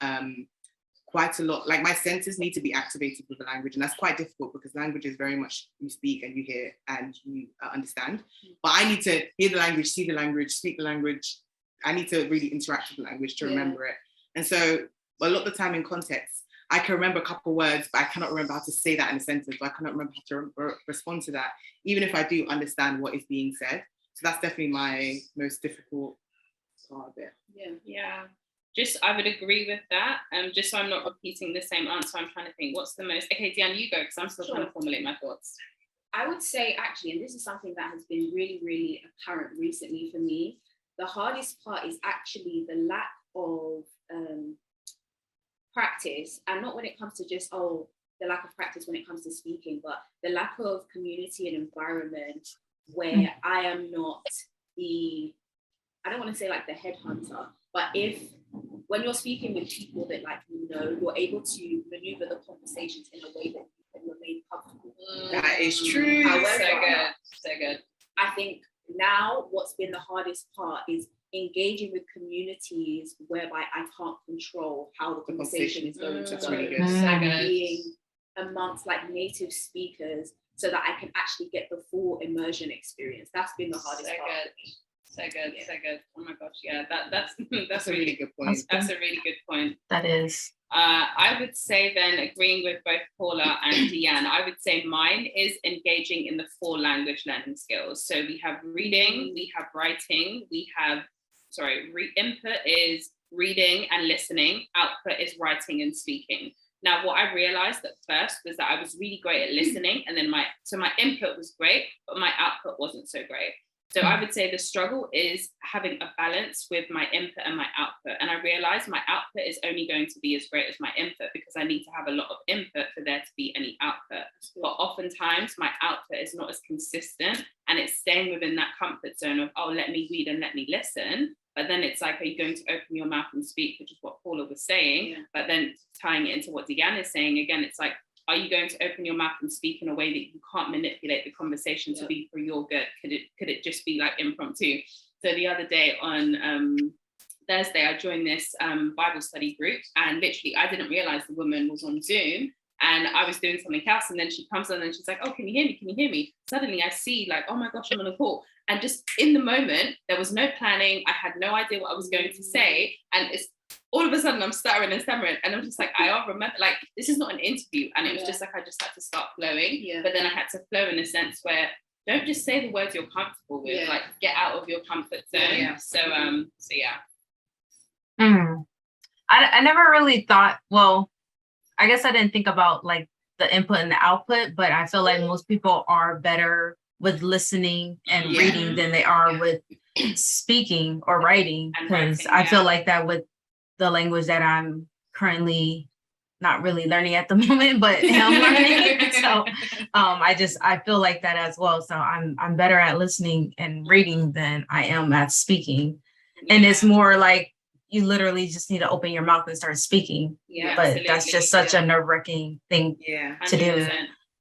quite a lot, like my senses need to be activated with the language, and that's quite difficult because language is very much you speak and you hear and you understand. But I need to hear the language, see the language, speak the language. I need to really interact with the language to remember it. And so a lot of the time in context, I can remember a couple words, but I cannot remember how to say that in a sentence, or I cannot remember how to respond to that, even if I do understand what is being said. So that's definitely my most difficult part of it. Yeah. Just, I would agree with that. Just so I'm not repeating the same answer, I'm trying to think, what's the most... Okay, Diane, you go, because I'm still trying to formulate my thoughts. I would say, actually, and this is something that has been really, really apparent recently for me, the hardest part is actually the lack of practice, and not when it comes to just, the lack of practice when it comes to speaking, but the lack of community and environment where I am not I don't want to say like the headhunter, but when you're speaking with people that like you're able to maneuver the conversations in a way that you can remain comfortable. That is true. However, so good. I think now what's been the hardest part is engaging with communities whereby I can't control how the conversation is going to go. Really good. And being amongst like native speakers so that I can actually get the full immersion experience. That's been the hardest part. So good. Oh my gosh, yeah, that's a really good point. That's a really good point. That is. I would say then, agreeing with both Paula and Deanne, I would say mine is engaging in the 4 language learning skills. So we have reading, we have writing, input is reading and listening, output is writing and speaking. Now, what I realized at first was that I was really great at listening, and then my input was great, but my output wasn't so great. So I would say the struggle is having a balance with my input and my output. And I realized my output is only going to be as great as my input because I need to have a lot of input for there to be any output. But oftentimes my output is not as consistent, and it's staying within that comfort zone of, let me read and let me listen. But then it's like, are you going to open your mouth and speak, which is what Paula was saying. Yeah. But then tying it into what Deanne is saying, again, it's like, are you going to open your mouth and speak in a way that you can't manipulate the conversation to be for your good? Could it just be like impromptu? So the other day on Thursday, I joined this Bible study group, and literally I didn't realize the woman was on Zoom, and I was doing something else, and then she comes on and she's like, can you hear me? Suddenly I see like, oh my gosh, I'm on a call. And just in the moment, there was no planning. I had no idea what I was going to say. And it's all of a sudden I'm stuttering and stammering. And I'm just like, I don't remember, like, this is not an interview. And it was just like, I just had to start flowing. Yeah. But then I had to flow in a sense where don't just say the words you're comfortable with, like get out of your comfort zone. Yeah. So yeah. I never really thought, I guess I didn't think about like the input and the output, but I feel like most people are better with listening and reading than they are with speaking or writing, because I feel like that with the language that I'm currently not really learning at the moment, but am learning. So I feel like that as well. So I'm better at listening and reading than I am at speaking. Yeah. And it's more like you literally just need to open your mouth and start speaking. Yeah, but absolutely. That's just such a nerve-wracking thing to do.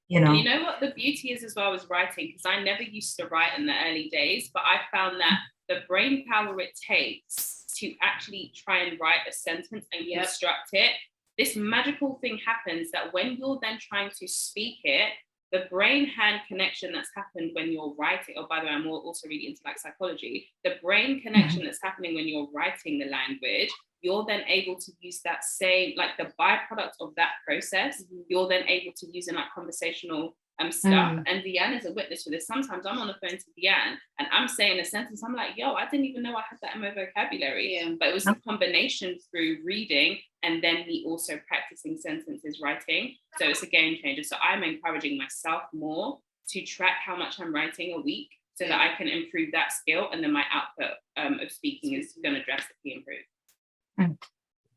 You know. And you know what the beauty is as well as writing, because I never used to write in the early days, but I found that the brain power it takes to actually try and write a sentence and construct it, this magical thing happens that when you're then trying to speak it, the brain-hand connection that's happened when you're writing, by the way, I'm also really into like psychology, the brain connection that's happening when you're writing the language, you're then able to use that same, like the byproduct of that process, you're then able to use in like conversational stuff. And Deanne is a witness for this. Sometimes I'm on the phone to Deanne and I'm saying a sentence, I'm like, yo, I didn't even know I had that in my vocabulary. Yeah. But it was a combination through reading and then me also practicing sentences writing. So it's a game changer. So I'm encouraging myself more to track how much I'm writing a week so that I can improve that skill. And then my output of speaking is going to drastically improve.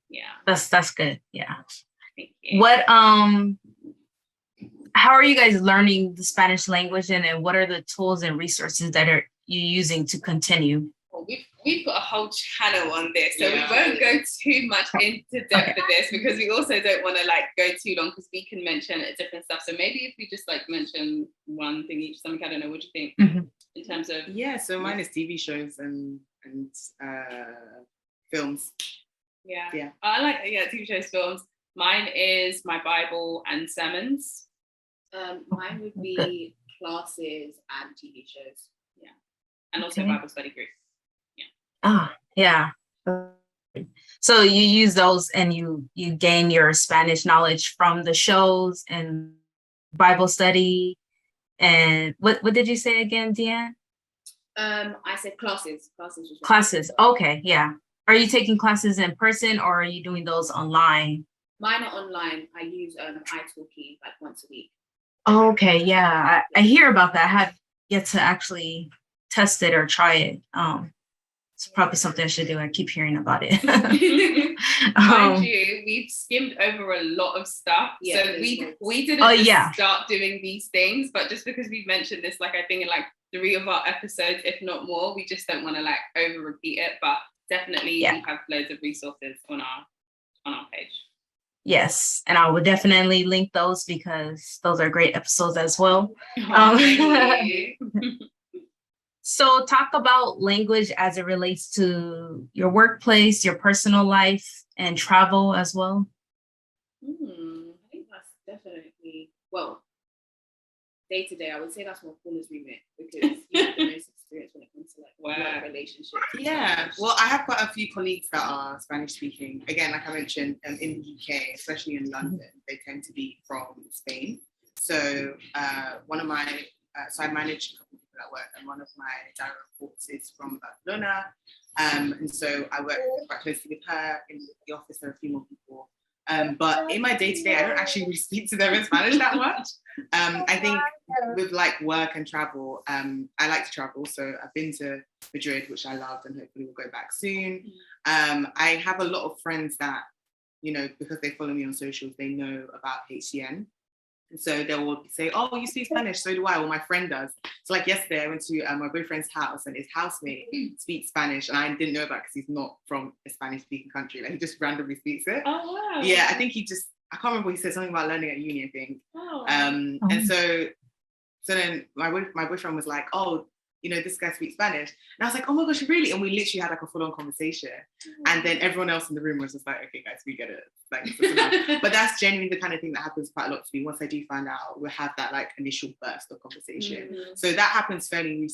Yeah. That's good. Yeah. Thank you. What, how are you guys learning the Spanish language, and what are the tools and resources that are you using to continue? Well, we've got a whole channel on this, so we won't go too much into depth with this because we also don't want to like go too long because we can mention different stuff. So maybe if we just like mention one thing each, something, I don't know, what do you think in terms of? Yeah, so mine is TV shows and films. Yeah. I like TV shows, films. Mine is my Bible and sermons. Mine would be classes and TV shows. Yeah. And also Bible study group. Yeah. So you use those and you gain your Spanish knowledge from the shows and Bible study. And what did you say again, Deanne? I said classes. Classes. Okay. Yeah. Are you taking classes in person or are you doing those online? Mine are online. I use italki like once a week. Okay, yeah, I hear about that. I have yet to actually test it or try it. It's probably something I should do. I keep hearing about it. Mind you, we've skimmed over a lot of stuff. Yeah, so we didn't start doing these things, but just because we've mentioned this, like I think in like 3 of our episodes, if not more, we just don't want to like over repeat it. But definitely we have loads of resources on our page. Yes, and I would definitely link those because those are great episodes as well. So talk about language as it relates to your workplace, your personal life, and travel as well. I think that's definitely, well, day to day, I would say that's more Paula's remit because you have the most experience when it comes to like work relationships. Yeah, well, I have quite a few colleagues that are Spanish speaking. Again, like I mentioned, in the UK, especially in London, they tend to be from Spain. So one of my, I manage a couple of people at work, and one of my direct reports is from Barcelona. And so I work quite closely with her. In the office, there are a few more people. But in my day-to-day, I don't actually really speak to them in Spanish that much. I think with like work and travel, I like to travel. So I've been to Madrid, which I loved, and hopefully we'll go back soon. I have a lot of friends that, you know, because they follow me on socials, they know about HCN. And so they will say, oh, you speak Spanish, so do I. Well, my friend does. So like yesterday, I went to my boyfriend's house and his housemate speaks Spanish. And I didn't know about it because he's not from a Spanish-speaking country. Like he just randomly speaks it. Oh, wow. Yeah, I think I can't remember what he said, something about learning at uni, I think. And so then my boyfriend was like, oh, you know, this guy speaks Spanish. And I was like, oh my gosh, really? And we literally had like a full-on conversation. And then everyone else in the room was just like, okay, guys, we get it. Like, but that's genuinely the kind of thing that happens quite a lot to me. Once I do find out, we'll have that like initial burst of conversation. So that happens fairly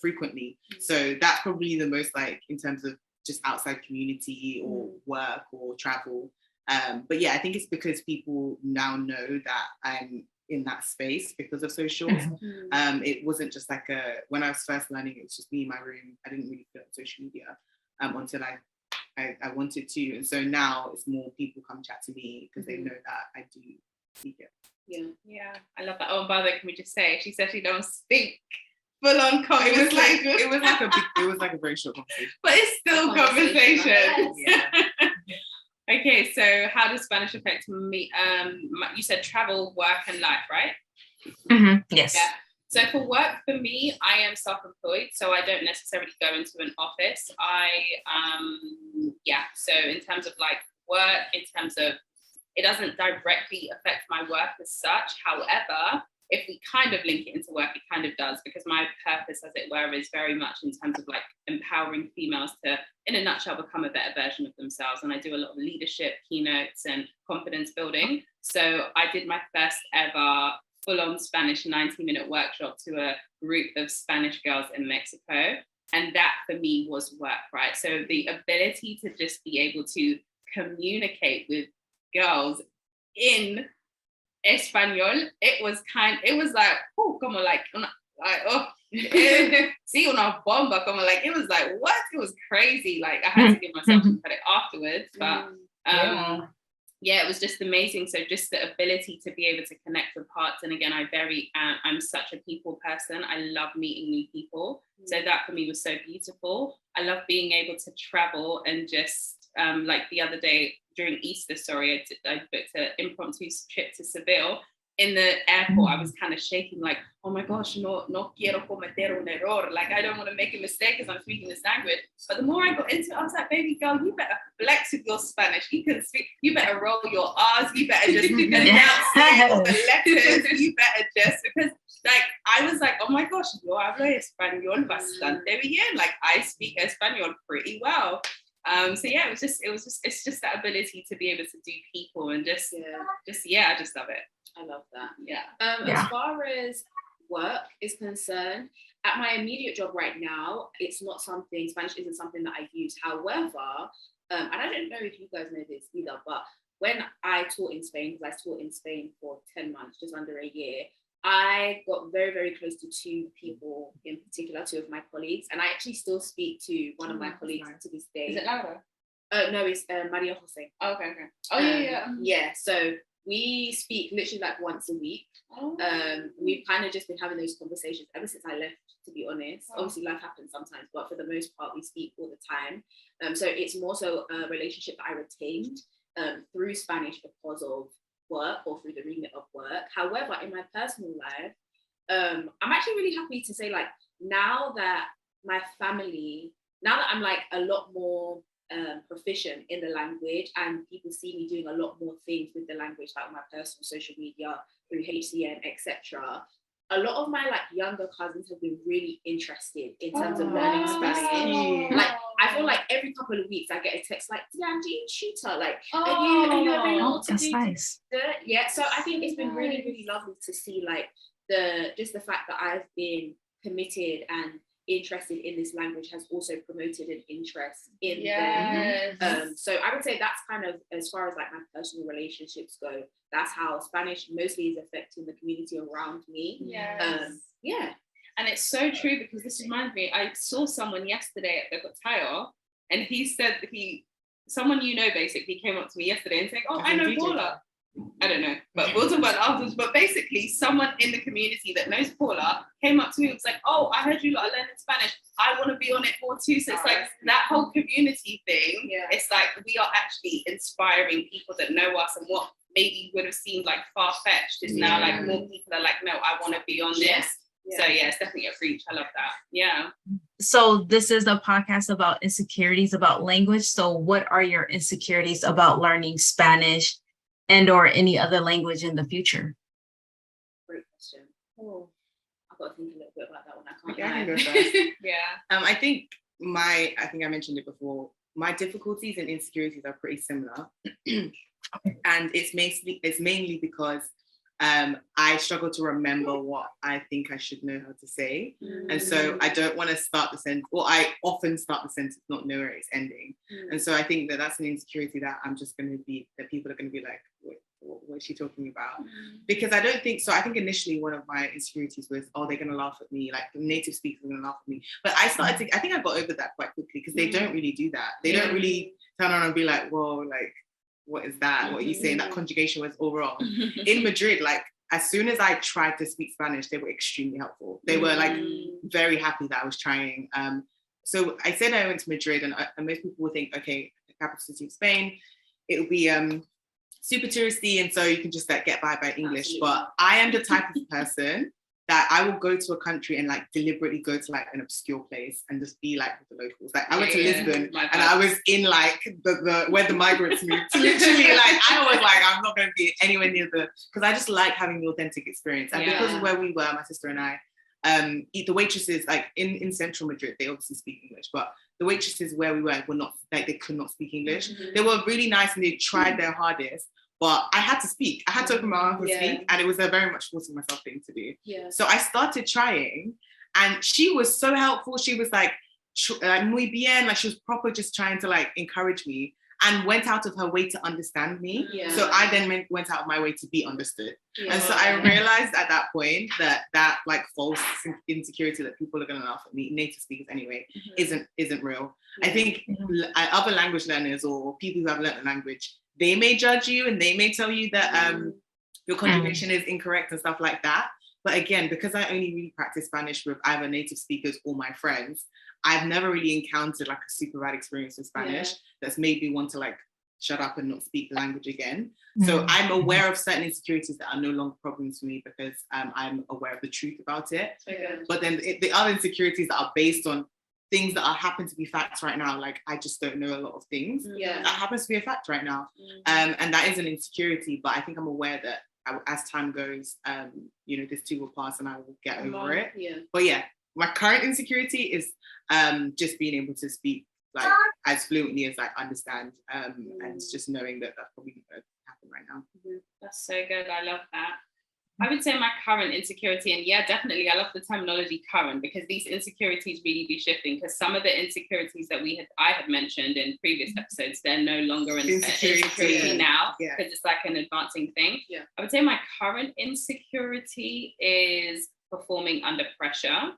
frequently. So that's probably the most like in terms of just outside community or work or travel. But yeah, I think it's because people now know that I'm in that space because of socials. It wasn't just like when I was first learning, it was just me in my room. I didn't really put on social media until I wanted to. And so now it's more people come chat to me because they know that I do speak it. Yeah, I love that. Oh, and by the way, can we just say, she said she don't speak full-on conversation. It was like a very short conversation. But it's still conversation. Okay, so how does Spanish affect me? You said travel, work, and life, right? Yes. Yeah. So for work, for me, I am self-employed, so I don't necessarily go into an office. So in terms of like work, in terms of, it doesn't directly affect my work as such. However, if we kind of link it into work, it kind of does, because my purpose, as it were, is very much in terms of like empowering females to, in a nutshell, become a better version of themselves. And I do a lot of leadership keynotes and confidence building. So I did my first ever full-on Spanish 90-minute workshop to a group of Spanish girls in Mexico. And that for me was work, right? So the ability to just be able to communicate with girls in español, it was like, oh, como like, sí, una bomba, como like, it was like, what? It was crazy. Like, I had to give myself some credit afterwards, but it was just amazing. So just the ability to be able to connect with hearts. And again, I'm such a people person. I love meeting new people. So that for me was so beautiful. I love being able to travel and just like the other day during Easter, I booked an impromptu trip to Seville. In the airport, I was kind of shaking, like, oh my gosh, no quiero cometer un error. Like, I don't want to make a mistake because I'm speaking this language. But the more I got into it, I was like, baby girl, you better flex with your Spanish. You can speak, you better roll your R's, you better just enunciate all the letters, you better just, because like, I was like, oh my gosh, yo hablo español bastante bien. Like, I speak español pretty well. It's just that ability to be able to do people and I just love it. I love that. Yeah. As far as work is concerned, at my immediate job right now, Spanish isn't something that I use. However, and I don't know if you guys know this either, but when I taught in Spain, because I taught in Spain for 10 months, just under a year, I got very, very close to two people in particular, two of my colleagues, and I actually still speak to one of my colleagues to this day. Is it Laura? No, it's Maria Jose. Oh, okay. Oh, yeah. Yeah, so we speak literally like once a week. We've kind of just been having those conversations ever since I left, to be honest. Obviously life happens sometimes, but for the most part we speak all the time. So it's more so a relationship that I retained through Spanish because of work or through the remit of work. However, in my personal life, I'm actually really happy to say, like, now that I'm like a lot more proficient in the language, and people see me doing a lot more things with the language, like on my personal social media, through HCN, etc. A lot of my like younger cousins have been really interested in terms of learning Spanish. Like, I feel like every couple of weeks I get a text like, "Diane, do you tutor? Like, are you available to do?" Nice. Yeah, so I think it's been really, really lovely to see like the fact that I've been committed and interested in this language has also promoted an interest in them. So I would say that's kind of, as far as like my personal relationships go, that's how Spanish mostly is affecting the community around me. And it's so true, because this reminds me, I saw someone yesterday at the Gotayo, and he said someone basically came up to me yesterday and saying, oh, I know Paula. I don't know, but we'll talk about it afterwards. But basically, someone in the community that knows Paula came up to me and was like, oh, I heard you lot are learning Spanish. I want to be on it more too. So it's like that whole community thing. Yeah. It's like we are actually inspiring people that know us, and what maybe would have seemed like far-fetched is now like more people are like, no, I want to be on this. Yeah. So it's definitely a reach. I love that. Yeah. So this is a podcast about insecurities about language. So what are your insecurities about learning Spanish and or any other language in the future? Great question. I've got to think a little bit about that one. I can go first. Yeah. I think I mentioned it before. My difficulties and insecurities are pretty similar. And it's mainly because I struggle to remember what I think I should know how to say. And so I don't want to start the sentence, or I often start the sentence not knowing where it's ending. And so I think that that's an insecurity that that people are going to be like, what is she talking about? Because I don't think so. I think initially one of my insecurities was, oh, they're going to laugh at me, like the native speakers are going to laugh at me. But I think I got over that quite quickly, because they don't really do that. They don't really turn around and be like, whoa, like, what is that? What are you saying? That conjugation was all wrong. In Madrid, like, as soon as I tried to speak Spanish, they were extremely helpful. They were like very happy that I was trying. So I said I went to Madrid, and most people would think, okay, the capital city of Spain, it would be super touristy, and so you can just like get by English. Absolutely. But I am the type of person that I will go to a country and like deliberately go to like an obscure place and just be like with the locals. Like I went to Lisbon and I was in like the where the migrants moved. Literally, like I was like, I'm not going to be anywhere near because I just like having the authentic experience. And because of where we were, my sister and I, the waitresses like in central Madrid, they obviously speak English, but the waitresses where we were not like, they could not speak English. Mm-hmm. They were really nice and they tried their hardest. But I had to speak. I had to open my mouth and speak, and it was a very much forcing myself thing to do. Yeah. So I started trying, and she was so helpful. She was like muy bien, like she was proper, just trying to like encourage me, and went out of her way to understand me. Yeah. So I then went out of my way to be understood. Yeah. And so I realized at that point that like false insecurity that people are going to laugh at me, native speakers anyway, isn't real. Yeah. I think other language learners or people who have learned the language, they may judge you and they may tell you that your conjugation is incorrect and stuff like that. But again, because I only really practice Spanish with either native speakers or my friends, I've never really encountered like a super bad experience with Spanish that's made me want to like shut up and not speak the language again. So I'm aware of certain insecurities that are no longer problems for me because I'm aware of the truth about it. But then the other insecurities that are based on things that happen to be facts right now, like I just don't know a lot of things. That happens to be a fact right now. And that is an insecurity, but I think I'm aware that as time goes, this too will pass and I will get over it. But yeah, my current insecurity is just being able to speak like as fluently as I understand, and it's just knowing that that's probably going to happen right now. That's so good. I love that. I would say my current insecurity, and yeah, definitely, I love the terminology current, because these insecurities really be shifting, because some of the insecurities that I had mentioned in previous episodes, they're no longer an insecurity now, because it's like an advancing thing. I would say my current insecurity is performing under pressure.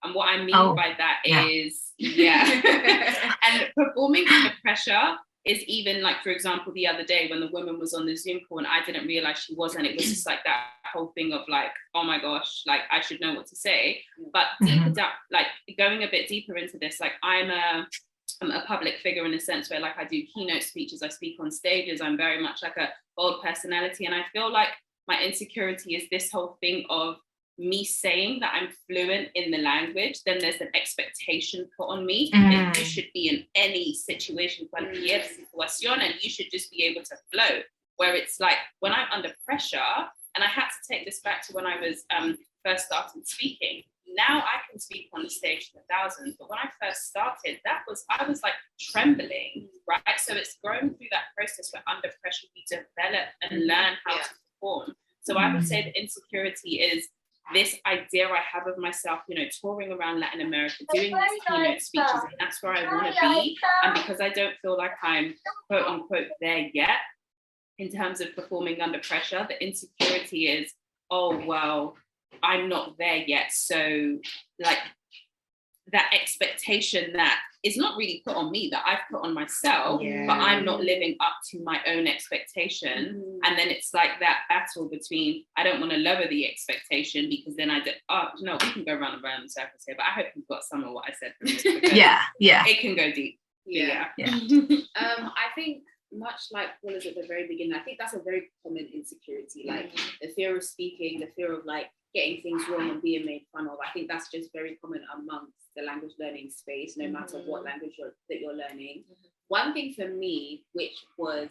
And what I mean by that is, and performing under pressure is even like, for example, the other day when the woman was on the Zoom call and I didn't realize she wasn't, it was just like that whole thing of like, oh my gosh, like I should know what to say. But deeper down, like going a bit deeper into this, like I'm a public figure in a sense where like I do keynote speeches, I speak on stages, I'm very much like a bold personality. And I feel like my insecurity is this whole thing of me saying that I'm fluent in the language, then there's an expectation put on me that you should be in any situation, cualquier situación, and you should just be able to flow. Where it's like when I'm under pressure, and I had to take this back to when I was first started speaking. Now I can speak on the stage to thousands, but when I first started, I was like trembling, right? So it's growing through that process where under pressure we develop and learn how to perform. So I would say the insecurity is this idea I have of myself, touring around Latin America, doing these keynote speeches, and that's where I want to be. And because I don't feel like I'm quote unquote there yet in terms of performing under pressure, the insecurity is, oh, well, I'm not there yet. So like that expectation that is not really put on me, that I've put on myself, but I'm not living up to my own expectation. And then it's like that battle between, I don't want to lower the expectation because then we can go round and round in circles here, but I hope you've got some of what I said from this. It can go deep. I think much like Paula's at the very beginning, I think that's a very common insecurity, like the fear of speaking, the fear of like getting things wrong and being made fun of. I think that's just very common amongst the language learning space, no matter what language that you're learning. One thing for me, which was,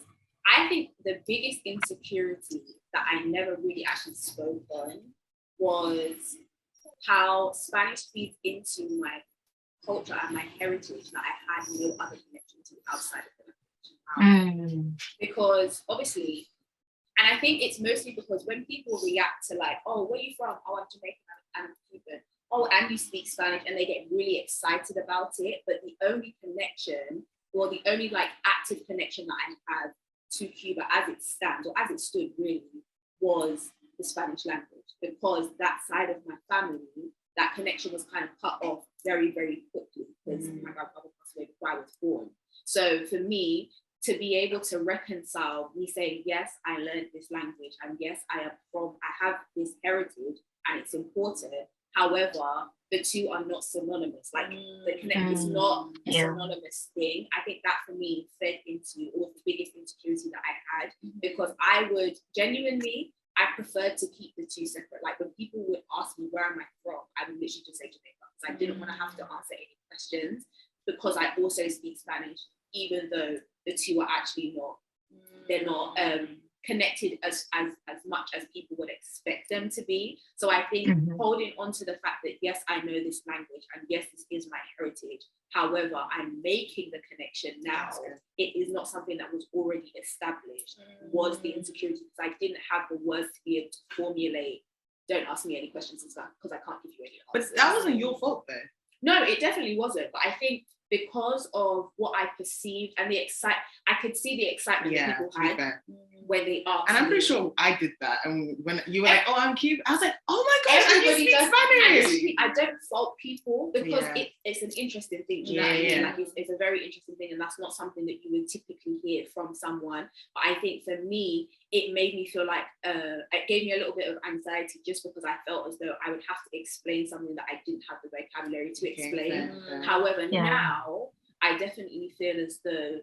I think the biggest insecurity that I never really actually spoke on, was how Spanish feeds into my culture and my heritage that I had no other connection to outside of the language. Because obviously, and I think it's mostly because when people react to like, oh, where are you from? Oh, I'm Jamaican and I'm Cuban. Oh, and you speak Spanish, and they get really excited about it. But the only connection, or the only like active connection that I have to Cuba as it stands, or as it stood really, was the Spanish language. Because that side of my family, that connection was kind of cut off very, very quickly because my grandfather passed away before I was born. So for me, to be able to reconcile me saying, yes, I learned this language, and yes, I have this heritage and it's important. However, the two are not synonymous. Like the connection is not a synonymous thing. I think that for me fed into, or the biggest insecurity that because I would genuinely, I preferred to keep the two separate. Like when people would ask me where am I from, I would literally just say Jamaica, because I didn't want to have to answer any questions, because I also speak Spanish, even though the two are actually not, they're not connected as much as people would expect them to be. So I think holding on to the fact that yes, I know this language and yes, this is my heritage. However, I'm making the connection now. It is not something that was already established, was the insecurity, because I didn't have the words to be able to formulate. Don't ask me any questions and stuff, because I can't give you any answers. But that wasn't your fault though. No, it definitely wasn't. But I think because of what I perceived and I could see the excitement that people had when they asked. And I'm pretty sure I did that. And when you were like, "Oh, I'm Cuban," I was like, "Oh my gosh, everybody speaks Spanish." I don't fault people, because it's an interesting thing. Do you know what I mean? Like it's a very interesting thing, and that's not something that you would typically hear from someone. But I think for me, it made me feel like it gave me a little bit of anxiety, just because I felt as though I would have to explain something that I didn't have the vocabulary to explain. However, now I definitely feel as though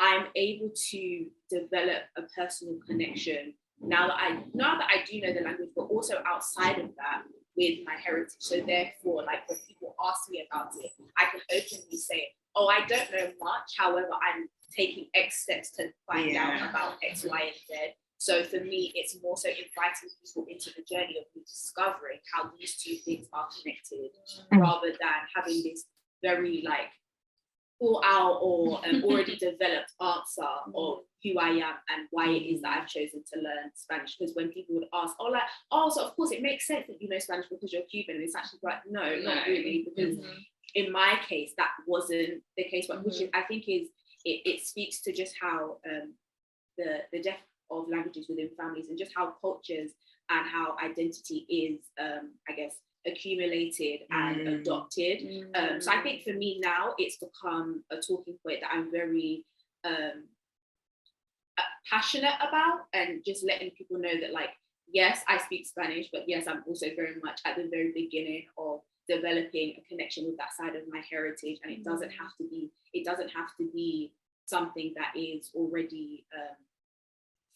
I'm able to develop a personal connection now that I do know the language, but also outside of that with my heritage. So therefore, like when people ask me about it, I can openly say, "Oh, I don't know much. However, I'm taking X steps to find out about X, Y, and Z." So for me, it's more so inviting people into the journey of me discovering how these two things are connected, rather than having this very like full out or already developed answer of who I am and why it is that I've chosen to learn Spanish. Because when people would ask, so of course it makes sense that you know Spanish because you're Cuban, and it's actually like, no, not really, because in my case that wasn't the case. But which is, I think is it speaks to just how the depth of languages within families, and just how cultures and how identity is, I guess, accumulated and adopted. So I think for me now, it's become a talking point that I'm very passionate about, and just letting people know that, like, yes, I speak Spanish, but yes, I'm also very much at the very beginning of developing a connection with that side of my heritage, and it doesn't have to be something that is already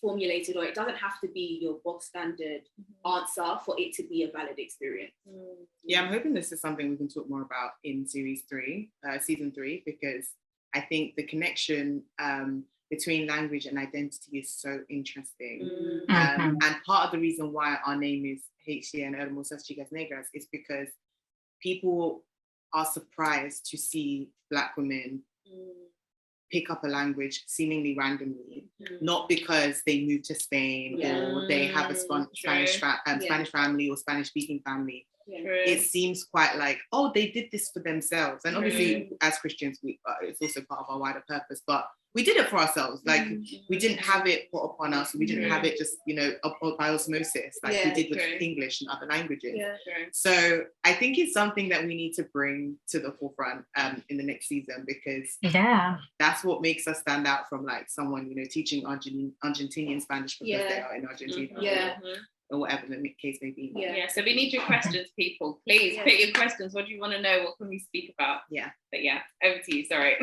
formulated, or it doesn't have to be your box standard answer for it to be a valid experience. Yeah, I'm hoping this is something we can talk more about in season 3, because I think the connection between language and identity is so interesting. And part of the reason why our name is HCN, Hermosas Chicas Negras, is because people are surprised to see Black women pick up a language seemingly randomly, not because they moved to Spain or they have a Spanish family or Spanish-speaking family. It seems quite like, oh, they did this for themselves. And obviously, as Christians, it's also part of our wider purpose. But we did it for ourselves. Like, we didn't have it put upon us. We didn't have it just, by osmosis, like we did with English and other languages. So I think it's something that we need to bring to the forefront in the next season, because that's what makes us stand out from like someone, teaching Argentinian Spanish because they are in Argentina. Or whatever the case may be. So we need your questions, people. Please put your questions. What do you want to know? What can we speak about? But over to you. Sorry.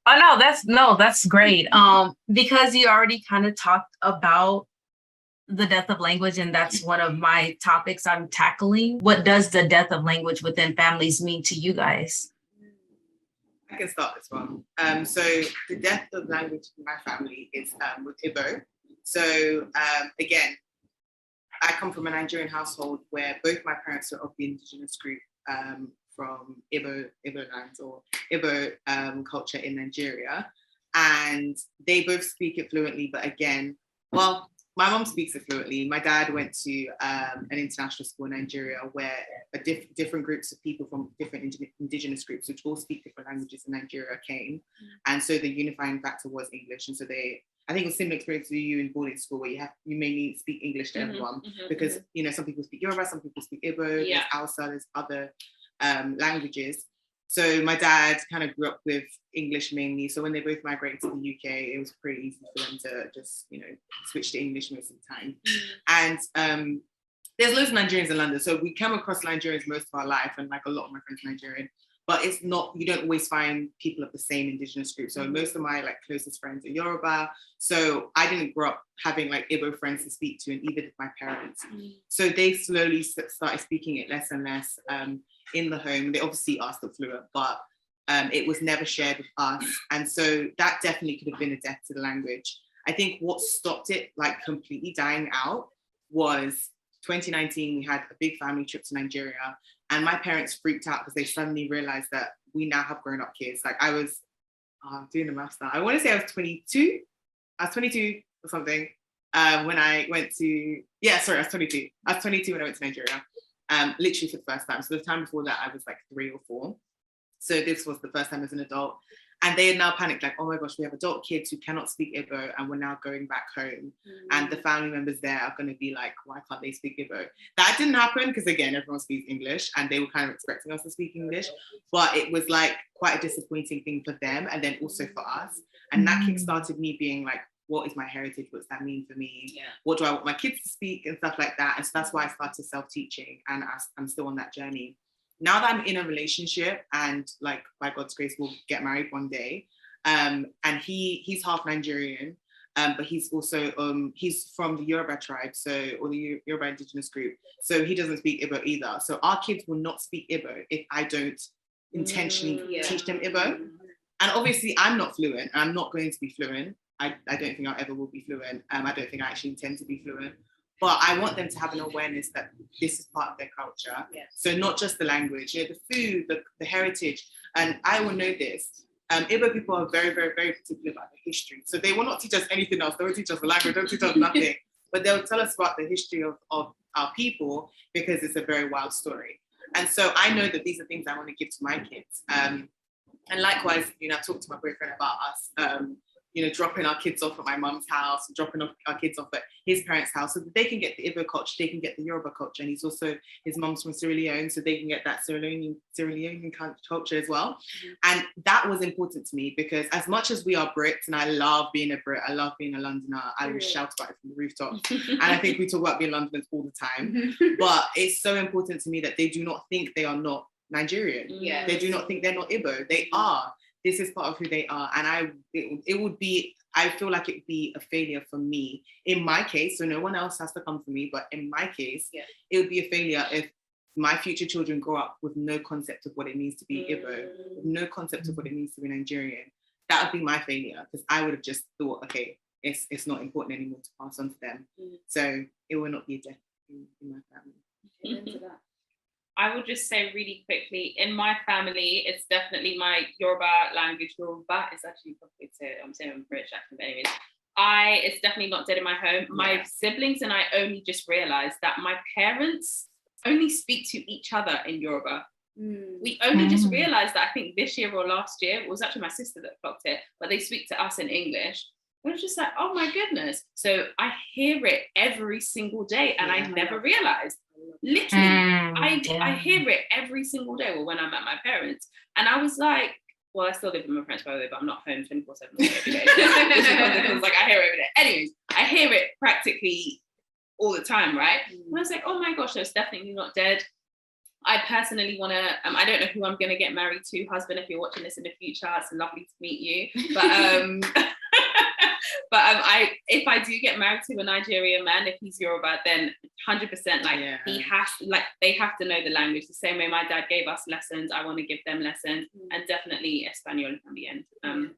That's great. Because you already kind of talked about the death of language, and that's one of my topics I'm tackling. What does the death of language within families mean to you guys? I can start this one. So the death of language in my family is with Igbo. So again, I come from a Nigerian household where both my parents are of the indigenous group from Igbo lands or Igbo culture in Nigeria. And they both speak it fluently, but again, well, my mom speaks it fluently. My dad went to an international school in Nigeria where different groups of people from different indigenous groups, which all speak different languages in Nigeria, came. And so the unifying factor was English. And so I think it was a similar experience to you in boarding school, where you mainly speak English to everyone, because some people speak Yoruba, some people speak Igbo, there's Hausa, there's other languages. So my dad kind of grew up with English mainly. So when they both migrated to the UK, it was pretty easy for them to just switch to English most of the time. And there's loads of Nigerians in London, so we come across Nigerians most of our life, and like a lot of my friends are Nigerian. but it's not, you don't always find people of the same indigenous group. So most of my like closest friends are Yoruba. So I didn't grow up having like Igbo friends to speak to, and either did my parents. So they slowly started speaking it less and less in the home. They obviously are still fluent, but it was never shared with us. And so that definitely could have been a death to the language. I think what stopped it like completely dying out was 2019, we had a big family trip to Nigeria, and my parents freaked out because they suddenly realized that we now have grown-up kids. Like I was doing the maths now. I want to say I was 22. I was 22 or something when I went to, I was 22. I was 22 when I went to Nigeria, literally for the first time. So the time before that, I was like 3 or 4. So this was the first time as an adult. And they had now panicked, like, oh my gosh, we have adult kids who cannot speak Igbo, and we're now going back home. And the family members there are going to be like, why can't they speak Igbo? That didn't happen because, again, everyone speaks English, and they were kind of expecting us to speak English. But it was like quite a disappointing thing for them, and then also for us. And that kickstarted me being like, what is my heritage? What does that mean for me? Yeah. What do I want my kids to speak and stuff like that? And so that's why I started self-teaching, and I'm still on that journey. Now that I'm in a relationship and like by God's grace we'll get married one day, and he's half Nigerian, but he's also he's from the Yoruba tribe, or the Yoruba indigenous group, so he doesn't speak Igbo either. So our kids will not speak Igbo if I don't intentionally teach them Igbo. And obviously I'm not fluent, and I'm not going to be fluent. I don't think I ever will be fluent. I don't think I actually intend to be fluent. But I want them to have an awareness that this is part of their culture. Yeah. So not just the language, the food, the heritage. And I will know this. Igbo people are very, very, very particular about the history. So they will not teach us anything else. They won't teach us the language, they won't teach us nothing. But they'll tell us about the history of our people, because it's a very wild story. And so I know that these are things I want to give to my kids. And likewise, I talked to my boyfriend about us, dropping our kids off at my mum's house, dropping off our kids off at his parents' house, so that they can get the Igbo culture, they can get the Yoruba culture. And his mum's from Sierra Leone, so they can get that Sierra Leone culture as well. And that was important to me, because as much as we are Brits, and I love being a Brit, I love being a Londoner, I will shout about it from the rooftops. And I think we talk about being Londoners all the time. But it's so important to me that they do not think they are not Nigerian. Yeah. They do not think they're not Igbo. They are. This is part of who they are. And I feel like it would be a failure for me in my case. So no one else has to come for me, but in my case, it would be a failure if my future children grow up with no concept of what it means to be Igbo, with no concept of what it means to be Nigerian. That would be my failure, because I would have just thought, okay, it's not important anymore to pass on to them. So it will not be a death in my family. Into that. I would just say really quickly, in my family, it's definitely my Yoruba language. Yoruba is actually probably I'm saying I'm British accent, but anyways. It's definitely not dead in my home. My siblings and I only just realized that my parents only speak to each other in Yoruba. We only just realized that, I think this year or last year. It was actually my sister that clocked it, but they speak to us in English. It was just like, oh my goodness. So I hear it every single day, and I never realized. Literally, I hear it every single day. Well, when I'm at my parents, and I was like, well, I still live with my parents, by the way, but I'm not home 24/7 every day. Because like I hear it every day. Anyways, I hear it practically all the time, right? And I was like, oh my gosh, so it's definitely not dead. I personally want to, I don't know who I'm going to get married to. Husband, if you're watching this in the future, it's lovely to meet you. But if I do get married to a Nigerian man, if he's Yoruba, then 100% he has, they have to know the language the same way my dad gave us lessons. I want to give them lessons, and definitely Espanol in the end.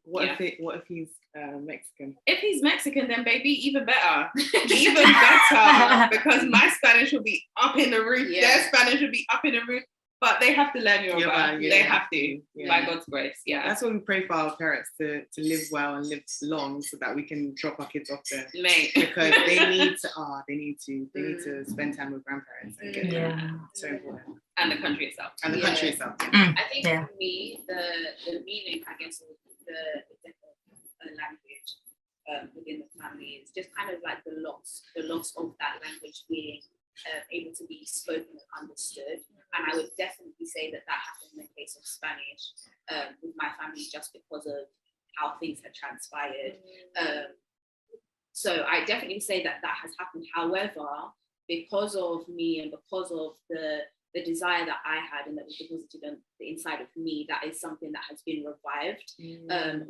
What if he's Mexican? If he's Mexican, then baby, even better, because my Spanish will be up in the roof. Their Spanish will be up in the roof. But they have to learn Yoruba. They have to, by God's grace. Yeah. That's what we pray for our parents, to live well and live long, so that we can drop our kids off there. Mate. Because they need to spend time with grandparents and get them. So important. And the country itself. And the country itself. I think for me, the meaning, I guess, of the language within the family is just kind of like the loss of that language being able to be spoken and understood. And I would definitely say that happened in the case of Spanish with my family, just because of how things had transpired. So I definitely say that has happened. However, because of me and because of the the desire that I had and that was deposited on the inside of me, that is something that has been revived,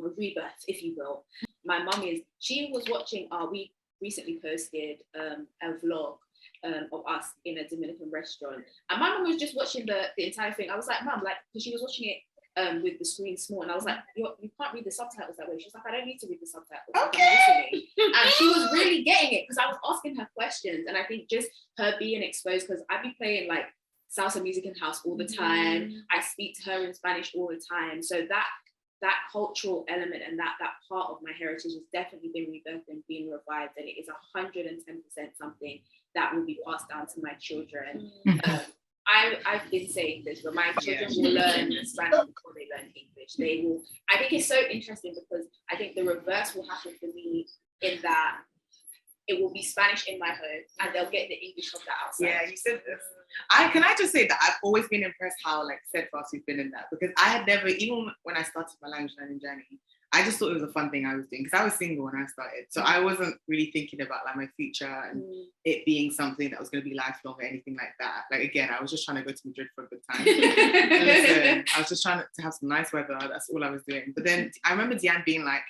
or rebirth, if you will. My mum she was watching, we recently posted a vlog of us in a Dominican restaurant. And my mum was just watching the entire thing. I was like, Mum, like, because she was watching it with the screen small, and I was like, you can't read the subtitles that way. She was like, I don't need to read the subtitles. Okay. I'm listening. And she was really getting it because I was asking her questions, and I think just her being exposed, because I'd be playing like salsa music in house all the time. I speak to her in Spanish all the time. So that cultural element and that part of my heritage has definitely been rebirthed and being revived, and it is 110% something that will be passed down to my children. I've been saying this, but my children will learn Spanish before they learn English. They will. I think it's so interesting because I think the reverse will happen for me, in that it will be Spanish in my home and they'll get the English of the outside. Yeah, you said this. Can I just say that I've always been impressed how like steadfast you've been in that, because I had never, even when I started my language learning journey, I just thought it was a fun thing I was doing because I was single when I started. So I wasn't really thinking about like my future and it being something that was going to be lifelong or anything like that. Like, again, I was just trying to go to Madrid for a good time. Listen, I was just trying to have some nice weather. That's all I was doing. But then I remember Deanne being like,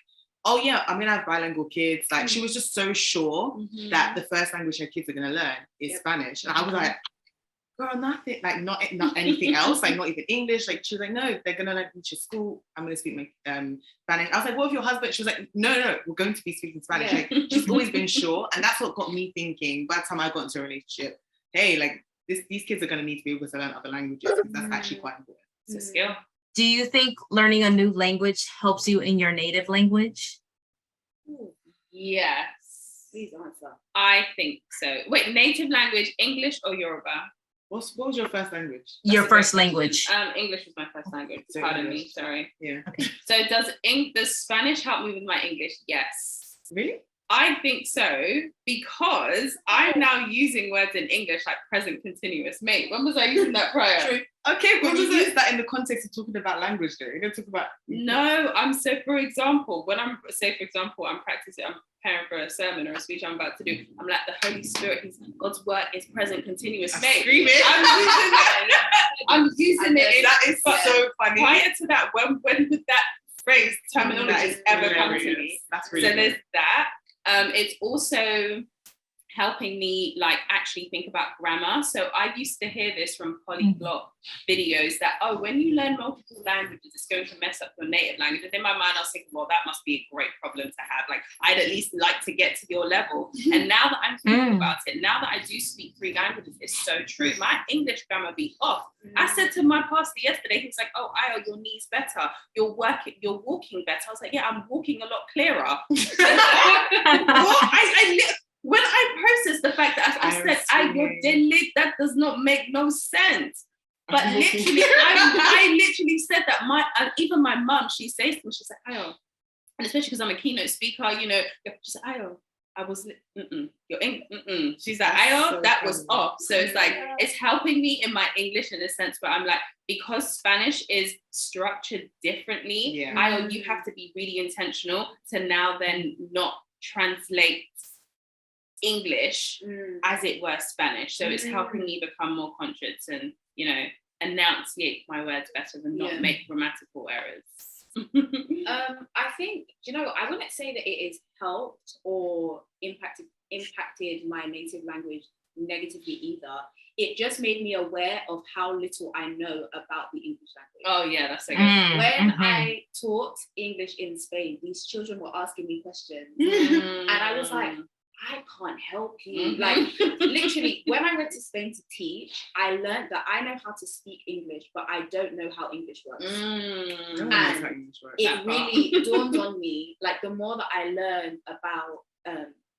oh yeah, I'm going to have bilingual kids. Like, she was just so sure that the first language her kids are going to learn is Spanish. And I was like, girl, nothing, like not anything else, like not even English. Like, she was like, no, they're gonna like teach at school. I'm gonna speak my Spanish. I was like, what if your husband? She was like, no, we're going to be speaking Spanish. Like, she's always been sure, and that's what got me thinking. By the time I got into a relationship, hey, like these kids are gonna need to be able to learn other languages, because that's actually quite important. It's a skill. Do you think learning a new language helps you in your native language? Yes. Please answer. I think so. Wait, native language, English or Yoruba? What was your first language? Your first language. English was my first language. So Pardon English. me, sorry. Yeah. Okay. So does Spanish help me with my English? Yes. Really? I think so, because I'm now using words in English like present continuous. Mate, when was I using that prior? True. Okay, but you use that in the context of talking about language, though. You don't talk about. No, for example, I'm practicing, I'm preparing for a sermon or a speech I'm about to do. I'm like, the Holy Spirit, God's word is present continuous. Mate, I'm using it. That is so funny. Prior to that, when would that phrase terminology ever come to me? That's really so there's that. It's also helping me like actually think about grammar. So I used to hear this from polyglot videos that, when you learn multiple languages, it's going to mess up your native language. And in my mind, I was thinking, well, that must be a great problem to have. Like, I'd at least like to get to your level. And now that I'm thinking about it, now that I do speak 3 languages, it's so true. My English grammar be off. I said to my pastor yesterday, he was like, oh, Ayo, your knee's better. You're walking better. I was like, yeah, I'm walking a lot clearer. When I processed the fact that I said, that does not make no sense. But literally, I literally said that. Even my mum, she says to me, she's like, Ayo, and especially because I'm a keynote speaker, she's like, Ayo, I was, She's like, Ayo, that was off. So it's like, it's helping me in my English in a sense where I'm like, because Spanish is structured differently, Ayo, you have to be really intentional to now then not translate English as it were Spanish. So it's helping me become more conscious and, enunciate my words better and not make grammatical errors. I think, I wouldn't say that it has helped or impacted my native language negatively either. It just made me aware of how little I know about the English language. Oh yeah, that's so good. When I taught English in Spain, these children were asking me questions and I was like, I can't help you. Like, literally, when I went to Spain to teach, I learned that I know how to speak English, but I don't know how English works. And it really dawned on me, like, the more that I learned about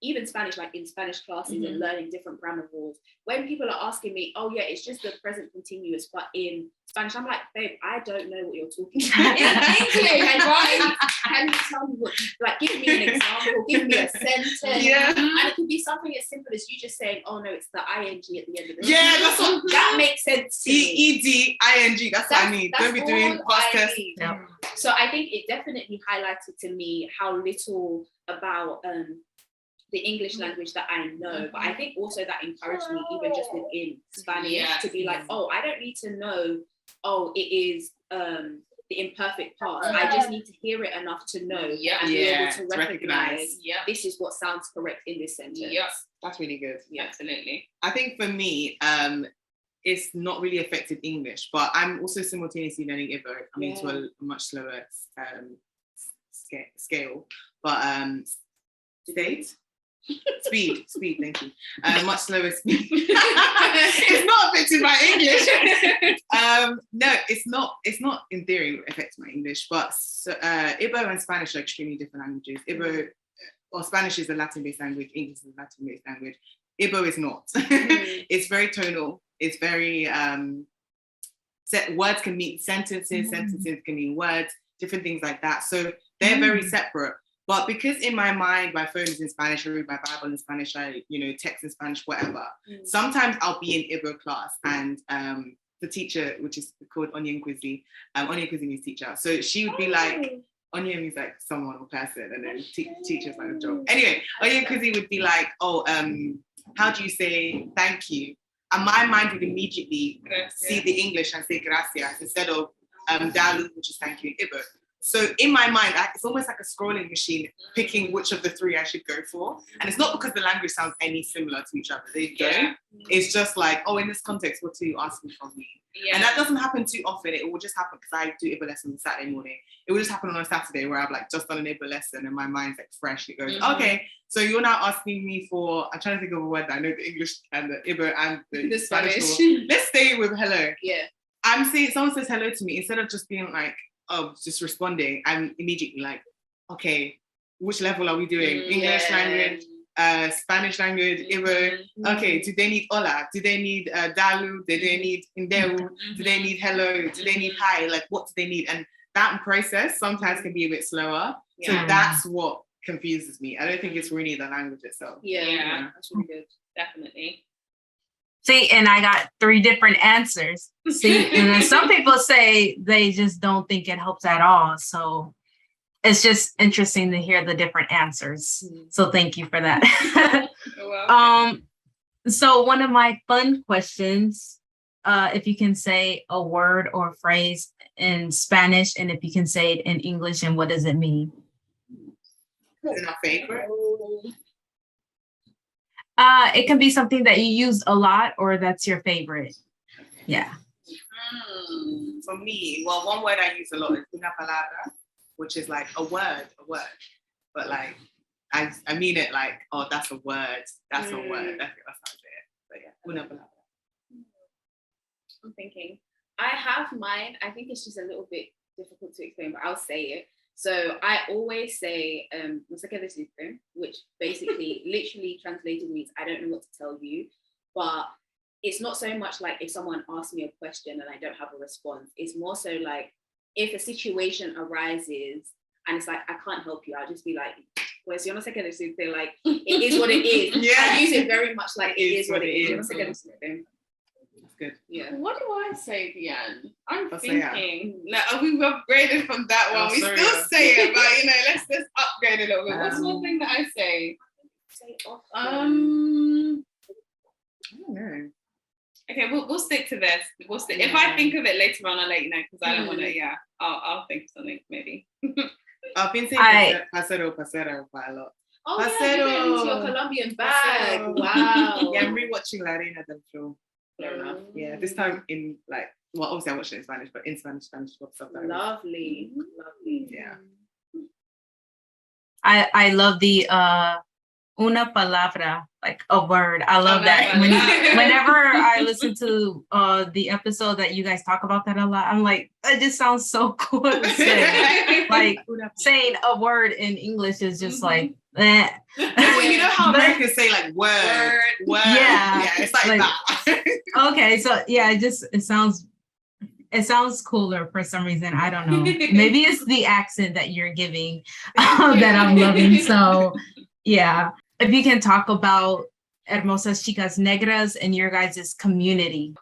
even Spanish, like in Spanish classes and learning different grammar rules, when people are asking me, oh yeah, it's just the present continuous, but in Spanish, I'm like, babe, I don't know what you're talking about. In English, right? Can you tell me what, like, give me an example, give me a sentence. Yeah. And it could be something as simple as you just saying, oh no, it's the ing at the end of the Yeah, that's what, that makes sense to me. E-E-D-I-N-G, that's what I mean. Don't be doing past tense. Yep. So I think it definitely highlighted to me how little about the English language that I know, but I think also that encouraged me even just within Spanish to be like, oh, I don't need to know, oh, it is the imperfect parts. I just need to hear it enough to know and be able to recognize this is what sounds correct in this sentence. Yeah, that's really good. Yeah, absolutely. I think for me, it's not really affected English, but I'm also simultaneously learning Igbo. I mean, to a much slower scale, but speed, thank you. Much slower speed. It's not affected by English. No, it's not in theory affects my English, but Igbo and Spanish are extremely different languages. Igbo or Spanish is a Latin-based language, English is a Latin-based language. Igbo is not. It's very tonal. It's very words can mean sentences, sentences can mean words, different things like that. So they're very separate. But because in my mind, my phone is in Spanish, I read my Bible in Spanish, I text in Spanish, whatever. Sometimes I'll be in Igbo class and the teacher, which is called Onye Nkuzi, Onye Nkuzi means teacher. So she would be like, Onye means like someone or person, and then teacher's like a job. Anyway, Onye Nkuzi would be like, oh, how do you say thank you? And my mind would immediately see the English and say gracias instead of dalu, which is thank you in Igbo. So in my mind, it's almost like a scrolling machine picking which of the three I should go for. And it's not because the language sounds any similar to each other. They don't. It's just like, oh, in this context, what are you asking from me? Yeah. And that doesn't happen too often. It will just happen because I do Igbo lessons on Saturday morning. It will just happen on a Saturday where I've like just done an Igbo lesson and my mind's like fresh. It goes, okay, so you're now asking me for, I'm trying to think of a word that I know the English and the Igbo and the Spanish. Let's stay with hello. Yeah. I'm saying, someone says hello to me, instead of just being like, oh, just responding, I'm immediately like, okay, which level are we doing? English language, Spanish language, Igbo. Okay, do they need hola? Do they need dalu? Do they need indeu? Do they need hello? Do they need hi? Like, what do they need? And that process sometimes can be a bit slower. So that's what confuses me. I don't think it's really the language itself. Yeah. That's really good. Definitely. See, and I got 3 different answers. See, and then some people say they just don't think it helps at all. So it's just interesting to hear the different answers. So thank you for that. So one of my fun questions, if you can say a word or phrase in Spanish, and if you can say it in English, and what does it mean? Is it my favorite? It can be something that you use a lot or that's your favorite. Yeah. For me, well, one word I use a lot is una palabra, which is like a word. But like, I mean it like, oh, that's a word. That's a word. That's how I say it. But yeah, una palabra. I'm thinking. I have mine. I think it's just a little bit difficult to explain, but I'll say it. So I always say, which basically literally translated means I don't know what to tell you, but it's not so much like if someone asks me a question and I don't have a response. It's more so like if a situation arises and it's like, I can't help you, I'll just be like, pues yo no sé qué decirte, like, it is what it is. I use it very much like it is what it is. Yo no sé qué decirte. Good. Yeah. What do I say, Diane? I'm thinking. Like, we've upgraded from that one. We still say it, but let's upgrade a little bit. What's one thing that I say? I don't know. Okay, we'll stick to this. We'll stick. If I think of it later on, I'll let you know because I don't want to. Yeah, I'll think of something maybe. I've been saying pasero quite a lot. Oh, pasero. Yeah, you get into your Colombian bag. Pasero. Wow. Yeah, I'm rewatching La Reina del Flow. Fair enough. Yeah, this time in like, well, obviously I watched it in Spanish, but in Spanish subtitles. Lovely. Yeah. I love the una palabra, like a word. I love that. Whenever I listen to the episode that you guys talk about that a lot, I'm like, it just sounds so cool to say. Like saying a word in English is just like, eh. Well, you know how Americans say like word. Yeah, it's like that. Okay, so yeah, it sounds cooler for some reason. I don't know. Maybe it's the accent that you're giving that I'm loving. So yeah, if you can talk about Hermosas Chicas Negras and your guys' community.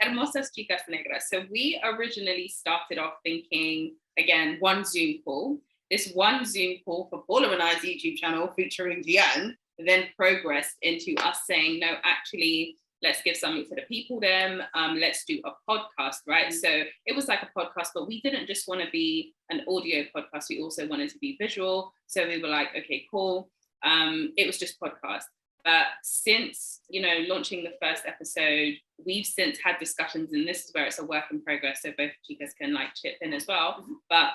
Hermosas Chicas Negras. So we originally started off thinking, again, one Zoom call. This one Zoom call for Paula and I's YouTube channel featuring Diane then progressed into us saying, no, actually, let's give something to the people then, let's do a podcast, right? So it was like a podcast, but we didn't just want to be an audio podcast, we also wanted to be visual. So we were like, okay, cool. It was just podcast. But since, launching the first episode, we've since had discussions, and this is where it's a work in progress, so both chicas can chip in as well. But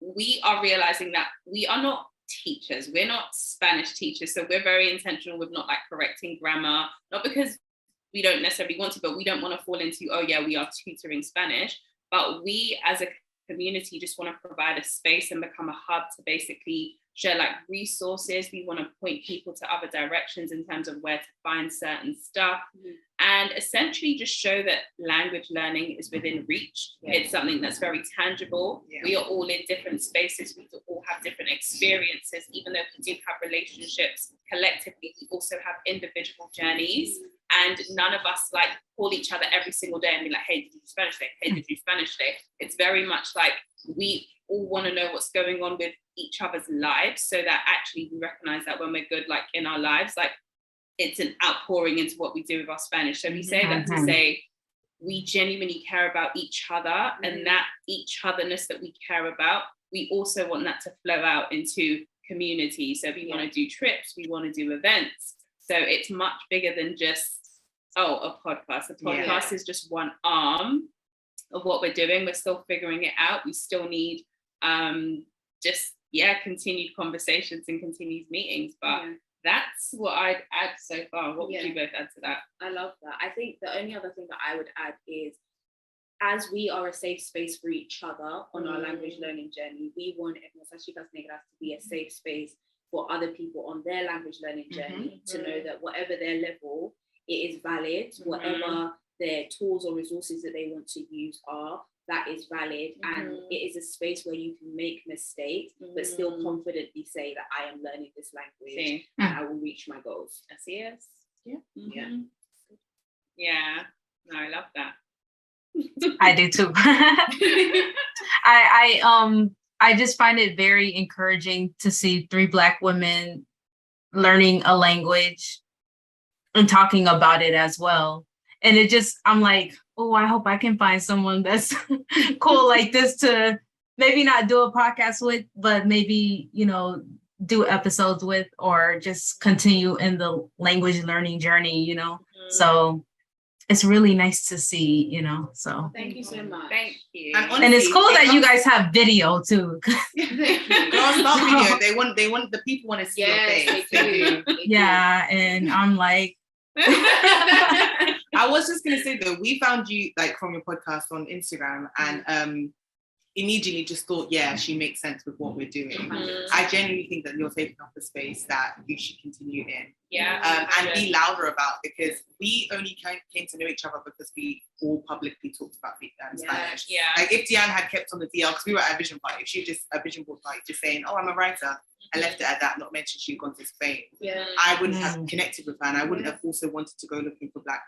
we are realizing that we are not teachers, we're not Spanish teachers, so we're very intentional with not correcting grammar, not because we don't necessarily want to, but we don't want to fall into, oh yeah, we are tutoring Spanish, but we as a community just want to provide a space and become a hub to basically share resources. We want to point people to other directions in terms of where to find certain stuff, and essentially just show that language learning is within reach. It's something that's very tangible. We are all in different spaces, we all have different experiences. Even though we do have relationships collectively, we also have individual journeys, and none of us call each other every single day and be like, hey, did you do Spanish day? Hey, did you Spanish day? It's very much we all want to know what's going on with each other's lives, so that actually we recognize that when we're good in our lives, it's an outpouring into what we do with our Spanish. So we say that to say we genuinely care about each other, and that each otherness that we care about, we also want that to flow out into community. So we want to do trips, we want to do events. So it's much bigger than just a podcast. A podcast is just one arm of what we're doing. We're still figuring it out. We still need continued conversations and continued meetings. But that's what I'd add so far. What would you both add to that? I love that. I think the only other thing that I would add is, as we are a safe space for each other on our language learning journey, we want Hermosas Chicas Negras to be a safe space for other people on their language learning journey to know that whatever their level, it is valid. Whatever their tools or resources that they want to use are, that is valid, and it is a space where you can make mistakes but still confidently say that I am learning this language and I will reach my goals. Yes. Yeah. No, I love that. I do too. I just find it very encouraging to see 3 Black women learning a language and talking about it as well. And I'm like, oh, I hope I can find someone that's cool like this to maybe not do a podcast with, but maybe, do episodes with, or just continue in the language learning journey, So it's really nice to see, so. Thank you so much. Thank you. And it's cool that you guys have video too. Girls love video. They want the people want to see your face. They do. Yeah, and I'm like, I was just gonna say though, we found you from your podcast on Instagram, and immediately just thought, she makes sense with what we're doing. I genuinely think that you're taking up a space that you should continue in. And be louder about, because we only came to know each other because we all publicly talked about Spanish. If Diane had kept on the DL, because we were at a vision party, if she just a vision board party just saying, oh, I'm a writer, and left it at that, not mentioned she'd gone to Spain, I wouldn't have connected with her, and I wouldn't have also wanted to go looking for Black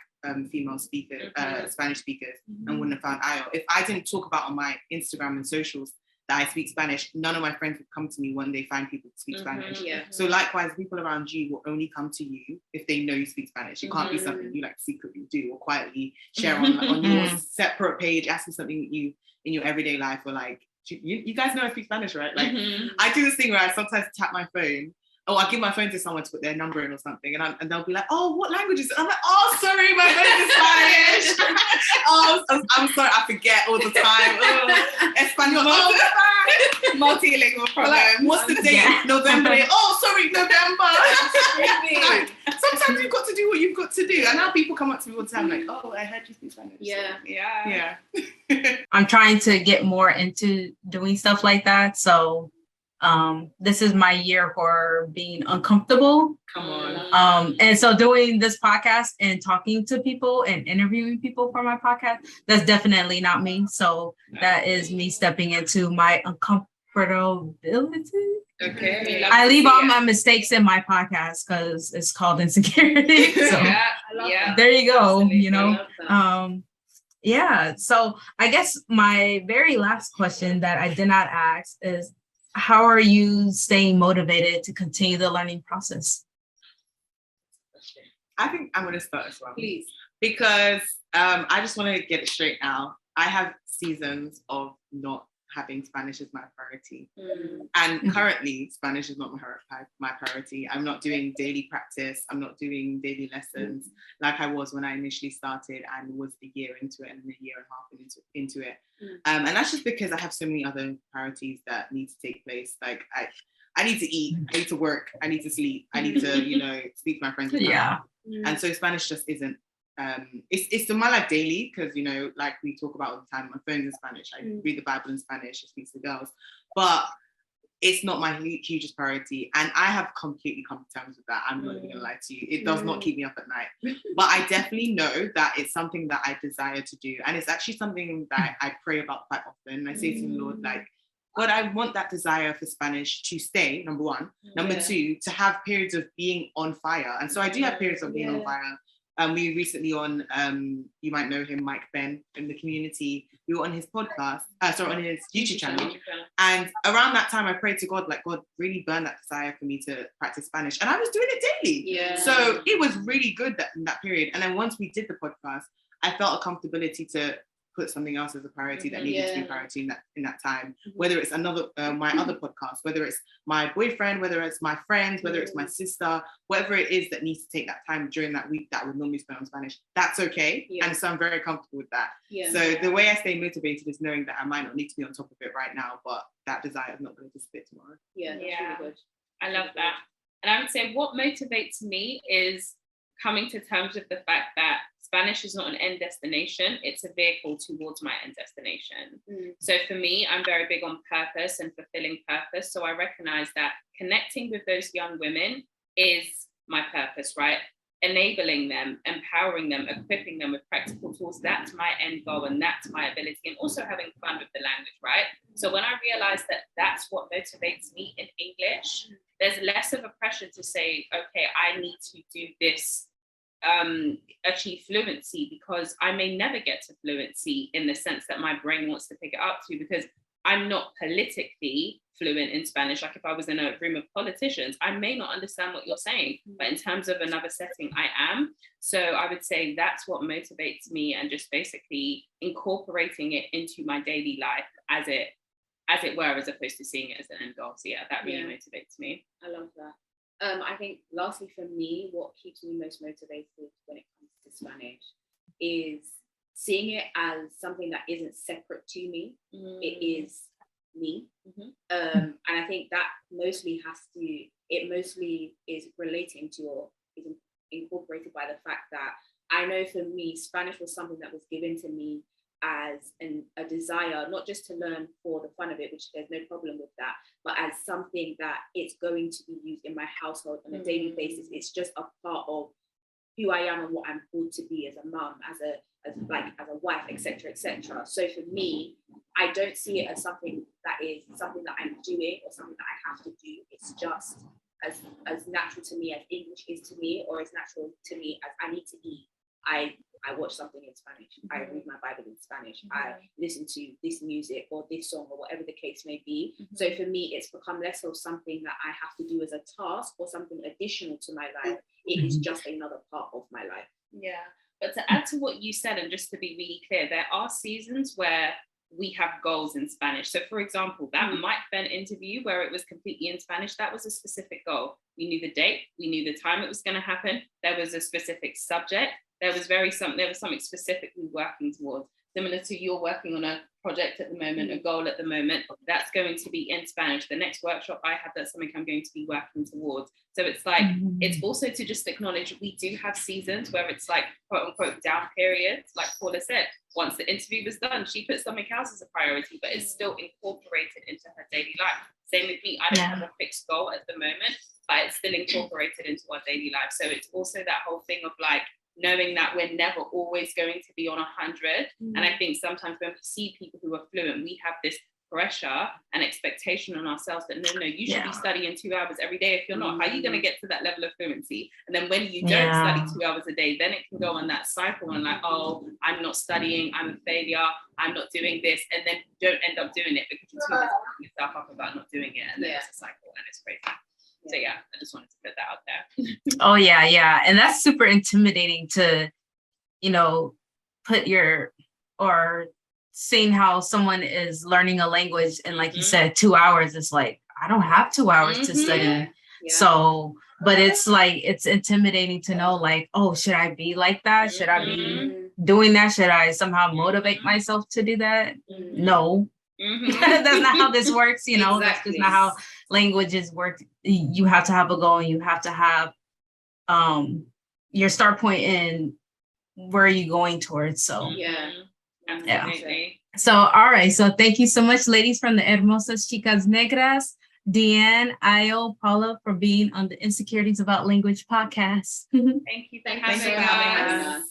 female speakers, Spanish speakers, and wouldn't have found IO. If I didn't talk about on my Instagram and socials that I speak Spanish, none of my friends would come to me when they find people who speak Spanish. So likewise, people around you will only come to you if they know you speak Spanish. It can't be something you secretly do or quietly share on your separate page, asking something that you in your everyday life, or you guys know I speak Spanish, right? I do this thing where I sometimes tap my phone, or I give my phone to someone to put their number in or something, and they'll be like, oh, what language is it? I'm like, oh, sorry, my phone is Spanish. I'm sorry, I forget all the time. Español. Multilingual problem. What's the date? November. Oh, sorry, November. Sometimes you've got to do what you've got to do. And now people come up to me all the time like, oh, I heard you speak Spanish. Yeah. I'm trying to get more into doing stuff like that. So this is my year for being uncomfortable. Come on. And so doing this podcast and talking to people and interviewing people for my podcast, that's definitely not me. So that is me stepping into my uncomfortability. Okay. I leave all my mistakes in my podcast because it's called Insecurities. So there you go. So I guess my very last question that I did not ask is, how are you staying motivated to continue the learning process? I think I'm going to start as well. Please. Because I just want to get it straight now. I have seasons of not having Spanish as my priority. And currently, Spanish is not my priority. I'm not doing daily practice. I'm not doing daily lessons like I was when I initially started and was a year into it and a year and a half into it. And that's just because I have so many other priorities that need to take place. Like I need to eat, I need to work, I need to sleep, I need to, speak to my friends. Yeah. And so Spanish just isn't, it's in my life daily because, like we talk about all the time, my phone's in Spanish, I read the Bible in Spanish, I speak to the girls, but it's not my hugest priority. And I have completely come to terms with that. I'm not even gonna lie to you. It does not keep me up at night. But I definitely know that it's something that I desire to do. And it's actually something that I pray about quite often. I say to the Lord, like, God, I want that desire for Spanish to stay, number one. Number two, to have periods of being on fire. And so I do have periods of being on fire. We recently on, you might know him, Mike Ben, in the community. We were on his podcast, on his YouTube channel. And around that time, I prayed to God, like, God, really burn that desire for me to practice Spanish. And I was doing it daily. Yeah. So it was really good in that period. And then once we did the podcast, I felt a comfortability to put something else as a priority that needed to be a priority in that time. Whether it's another my other podcast, whether it's my boyfriend, whether it's my friend, whether it's my sister, whatever it is that needs to take that time during that week that I would normally spend on Spanish, that's okay. And so I'm very comfortable with that. So the way I stay motivated is knowing that I might not need to be on top of it right now, but that desire is not going to disappear tomorrow. That's really good. I love that. And I would say what motivates me is coming to terms with the fact that Spanish is not an end destination, it's a vehicle towards my end destination. So for me, I'm very big on purpose and fulfilling purpose. So I recognize that connecting with those young women is my purpose, right? Enabling them, empowering them, equipping them with practical tools, that's my end goal and that's my ability. And also having fun with the language, right? So when I realized that that's what motivates me in English, there's less of a pressure to say, okay, I need to do this, achieve fluency, because I may never get to fluency in the sense that my brain wants to pick it up to, because I'm not politically fluent in Spanish. Like if I was in a room of politicians, I may not understand what you're saying, but in terms of another setting, I am. So I would say that's what motivates me, and just basically incorporating it into my daily life as it were, as opposed to seeing it as an end goal. So that really motivates me. I love that. I think lastly for me, what keeps me most motivated when it comes to Spanish is seeing it as something that isn't separate to me. It is me. And I think that mostly is relating to, or is incorporated by the fact that I know for me, Spanish was something that was given to me as a desire, not just to learn for the fun of it, which there's no problem with that, but as something that it's going to be used in my household on a daily basis. It's just a part of who I am and what I'm called to be as a mum, as a wife, etc., etc. So for me, I don't see it as something that I'm doing or something that I have to do. It's just as natural to me as English is to me, or as natural to me as I need to eat. I watch something in Spanish. I read my Bible in Spanish. I listen to this music or this song or whatever the case may be. So for me, it's become less of something that I have to do as a task or something additional to my life. It is just another part of my life. Yeah. But to add to what you said, and just to be really clear, there are seasons where we have goals in Spanish. So for example, that Mike Ben interview where it was completely in Spanish, that was a specific goal. We knew the date, we knew the time it was going to happen. There was a specific subject. There was something specifically working towards. Similar to you're working on a project at the moment, a goal at the moment, that's going to be in Spanish. The next workshop I have, that's something I'm going to be working towards. So it's like, it's also to just acknowledge we do have seasons where it's like, quote unquote, down periods. Like Paula said, once the interview was done, she put something else as a priority, but it's still incorporated into her daily life. Same with me, I don't have a fixed goal at the moment, but it's still incorporated into our daily life. So it's also that whole thing of like, knowing that we're never always going to be on 100. And I think sometimes when we see people who are fluent, we have this pressure and expectation on ourselves that no, you should be studying 2 hours every day. If you're not, how are you going to get to that level of fluency? And then when you don't study 2 hours a day, then it can go on that cycle and like, oh, I'm not studying, I'm a failure, I'm not doing this, and then you don't end up doing it because you're too busy beating yourself up about not doing it, and then it's a cycle and it's crazy. So yeah, I just wanted to put that out there. Oh yeah, and that's super intimidating to, put or seeing how someone is learning a language and like you said, 2 hours. It's like, I don't have 2 hours to study. Yeah. So, but it's like, it's intimidating to know like, oh, should I be like that? Should I be doing that? Should I somehow motivate myself to do that? No. That's not how this works. Exactly. That's just not how languages work. You have to have a goal and you have to have your start point and where are you going towards. So absolutely. So all right, so thank you so much, ladies from the Hermosas Chicas Negras, Deanne, Ayo, Paula, for being on the Insecurities About Language podcast. Thank you for having us.